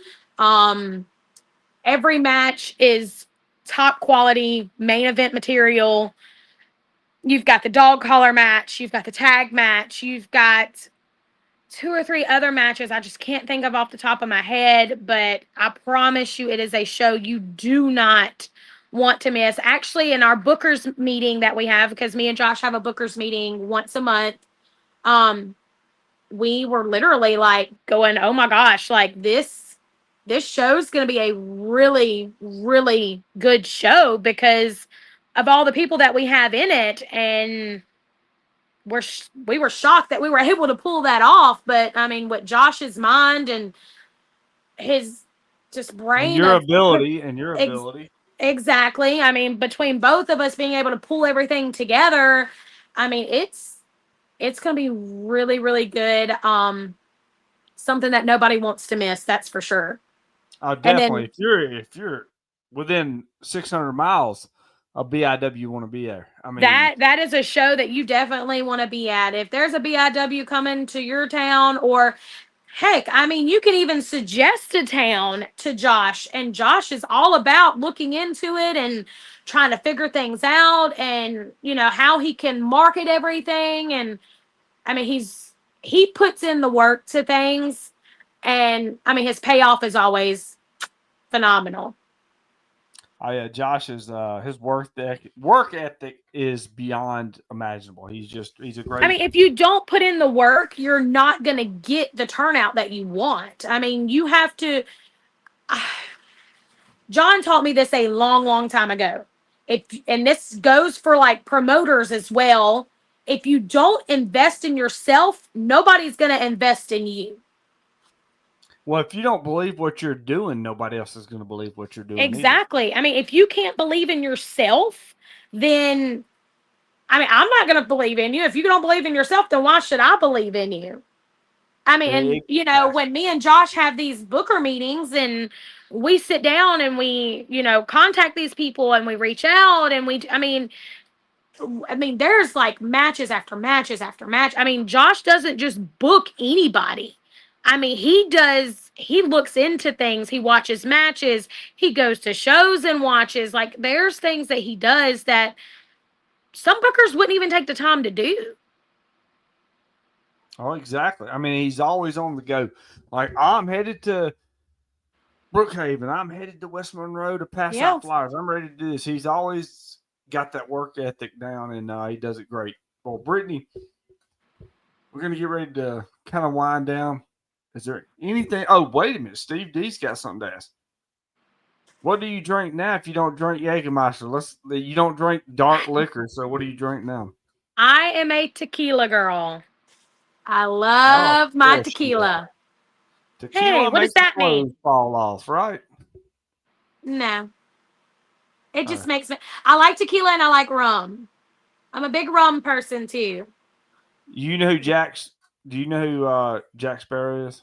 Every match is top quality main event material. You've got the dog collar match. You've got the tag match. You've got 2 or 3 other matches I just can't think of off the top of my head, but I promise you it is a show you do not want to miss. Actually, in our bookers meeting that we have, because me and Josh have a bookers meeting once a month, we were literally like going, oh my gosh, like this show is going to be a really, really good show because of all the people that we have in it. And we were shocked that we were able to pull that off. But I mean, with Josh's mind and his just brain, And your ability. Exactly. I mean, between both of us being able to pull everything together, I mean, it's going to be really, really good. Something that nobody wants to miss. That's for sure. Definitely. If you're within 600 miles of BIW, you want to be there. I mean, that is a show that you definitely want to be at. If there's a BIW coming to your town, or heck, I mean, you can even suggest a town to Josh, and Josh is all about looking into it and trying to figure things out, and how he can market everything. And I mean, he puts in the work to things, and I mean, his payoff is always phenomenal. Oh yeah, Josh's his work ethic is beyond imaginable. He's a great. I mean, if you don't put in the work, you're not going to get the turnout that you want. I mean, you have to. John taught me this a long, long time ago. And this goes for like promoters as well. If you don't invest in yourself, nobody's going to invest in you. Well, if you don't believe what you're doing, nobody else is going to believe what you're doing. Exactly. Either. I mean, if you can't believe in yourself, then, I mean, I'm not going to believe in you. If you don't believe in yourself, then why should I believe in you? I mean, and, when me and Josh have these booker meetings and we sit down and we, contact these people and we reach out and I mean, there's like matches after matches after match. I mean, Josh doesn't just book anybody. I mean, he looks into things. He watches matches. He goes to shows and watches. Like, there's things that he does that some bookers wouldn't even take the time to do. Oh, exactly. I mean, he's always on the go. Like, I'm headed to Brookhaven. I'm headed to West Monroe to pass out flyers. I'm ready to do this. He's always got that work ethic down, and he does it great. Well, Brittany, we're going to get ready to kind of wind down. Is there anything? Oh, wait a minute. Steve D's got something to ask. What do you drink now if you don't drink Jägermeister? You don't drink dark liquor, so what do you drink now? I am a tequila girl. I love my tequila. Tequila what does that mean? Fall off, right? No. It just makes me. I like tequila and I like rum. I'm a big rum person too. You know who Do you know who Jack Sparrow is?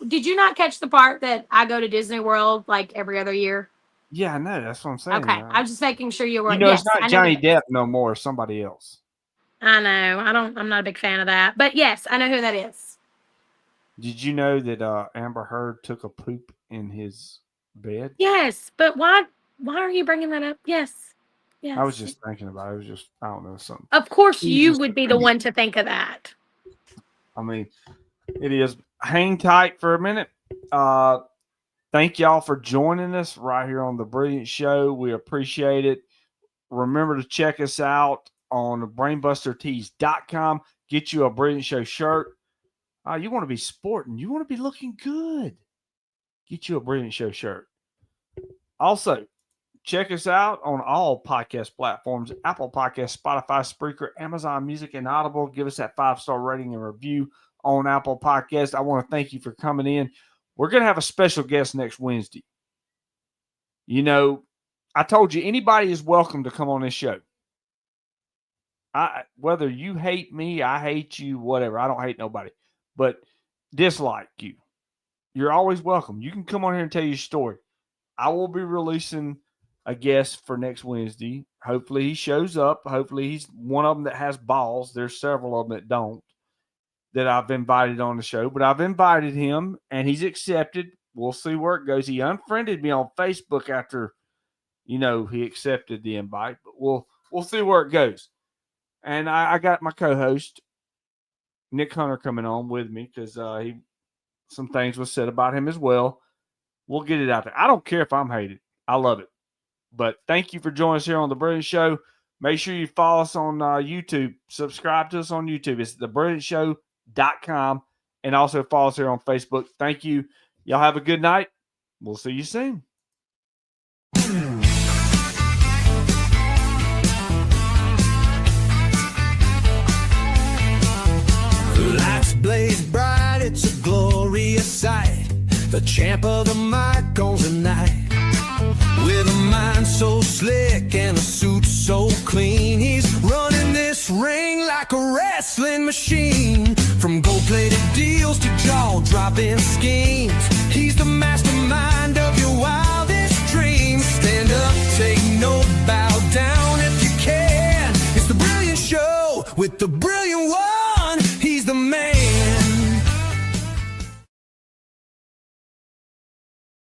Did you not catch the part that I go to Disney World like every other year? Yeah, I know. That's what I'm saying. Okay, I'm just making sure you were. It's not Johnny Depp no more. It's somebody else. I know. I'm not a big fan of that. But yes, I know who that is. Did you know that Amber Heard took a poop in his bed? Yes, but why are you bringing that up? Yes. I was just thinking about it. It was just, I don't know, something. Of course, you would be the one to think of that. I mean, it is. Hang tight for a minute. Thank y'all for joining us right here on The Brilliant Show. We appreciate it. Remember to check us out on brainbustertees.com. Get you a Brilliant Show shirt. You want to be sporting. You want to be looking good. Get you a Brilliant Show shirt. Also, check us out on all podcast platforms: Apple Podcasts, Spotify, Spreaker, Amazon Music, and Audible. Give us that 5-star rating and review on Apple Podcasts. I want to thank you for coming in. We're going to have a special guest next Wednesday. You know, I told you anybody is welcome to come on this show. Whether you hate me, I hate you, whatever. I don't hate nobody, but dislike you. You're always welcome. You can come on here and tell your story. I will be releasing a guest for next Wednesday. Hopefully he shows up. Hopefully he's one of them that has balls. There's several of them that don't, that I've invited on the show, but I've invited him and he's accepted. We'll see where it goes. He unfriended me on Facebook after, he accepted the invite, but we'll see where it goes. And I got my co-host, Nick Hunter, coming on with me because some things was said about him as well. We'll get it out there. I don't care if I'm hated. I love it. But thank you for joining us here on The Brilliant Show. Make sure you follow us on YouTube. Subscribe to us on YouTube. It's thebrilliantshow.com. And also follow us here on Facebook. Thank you. Y'all have a good night. We'll see you soon. Lights blaze bright, it's a glorious sight. The champ of the mic owns the night. With a mind so slick and a suit so clean, he's running this ring like a wrestling machine. From gold-plated deals to jaw-dropping schemes, he's the mastermind of your wild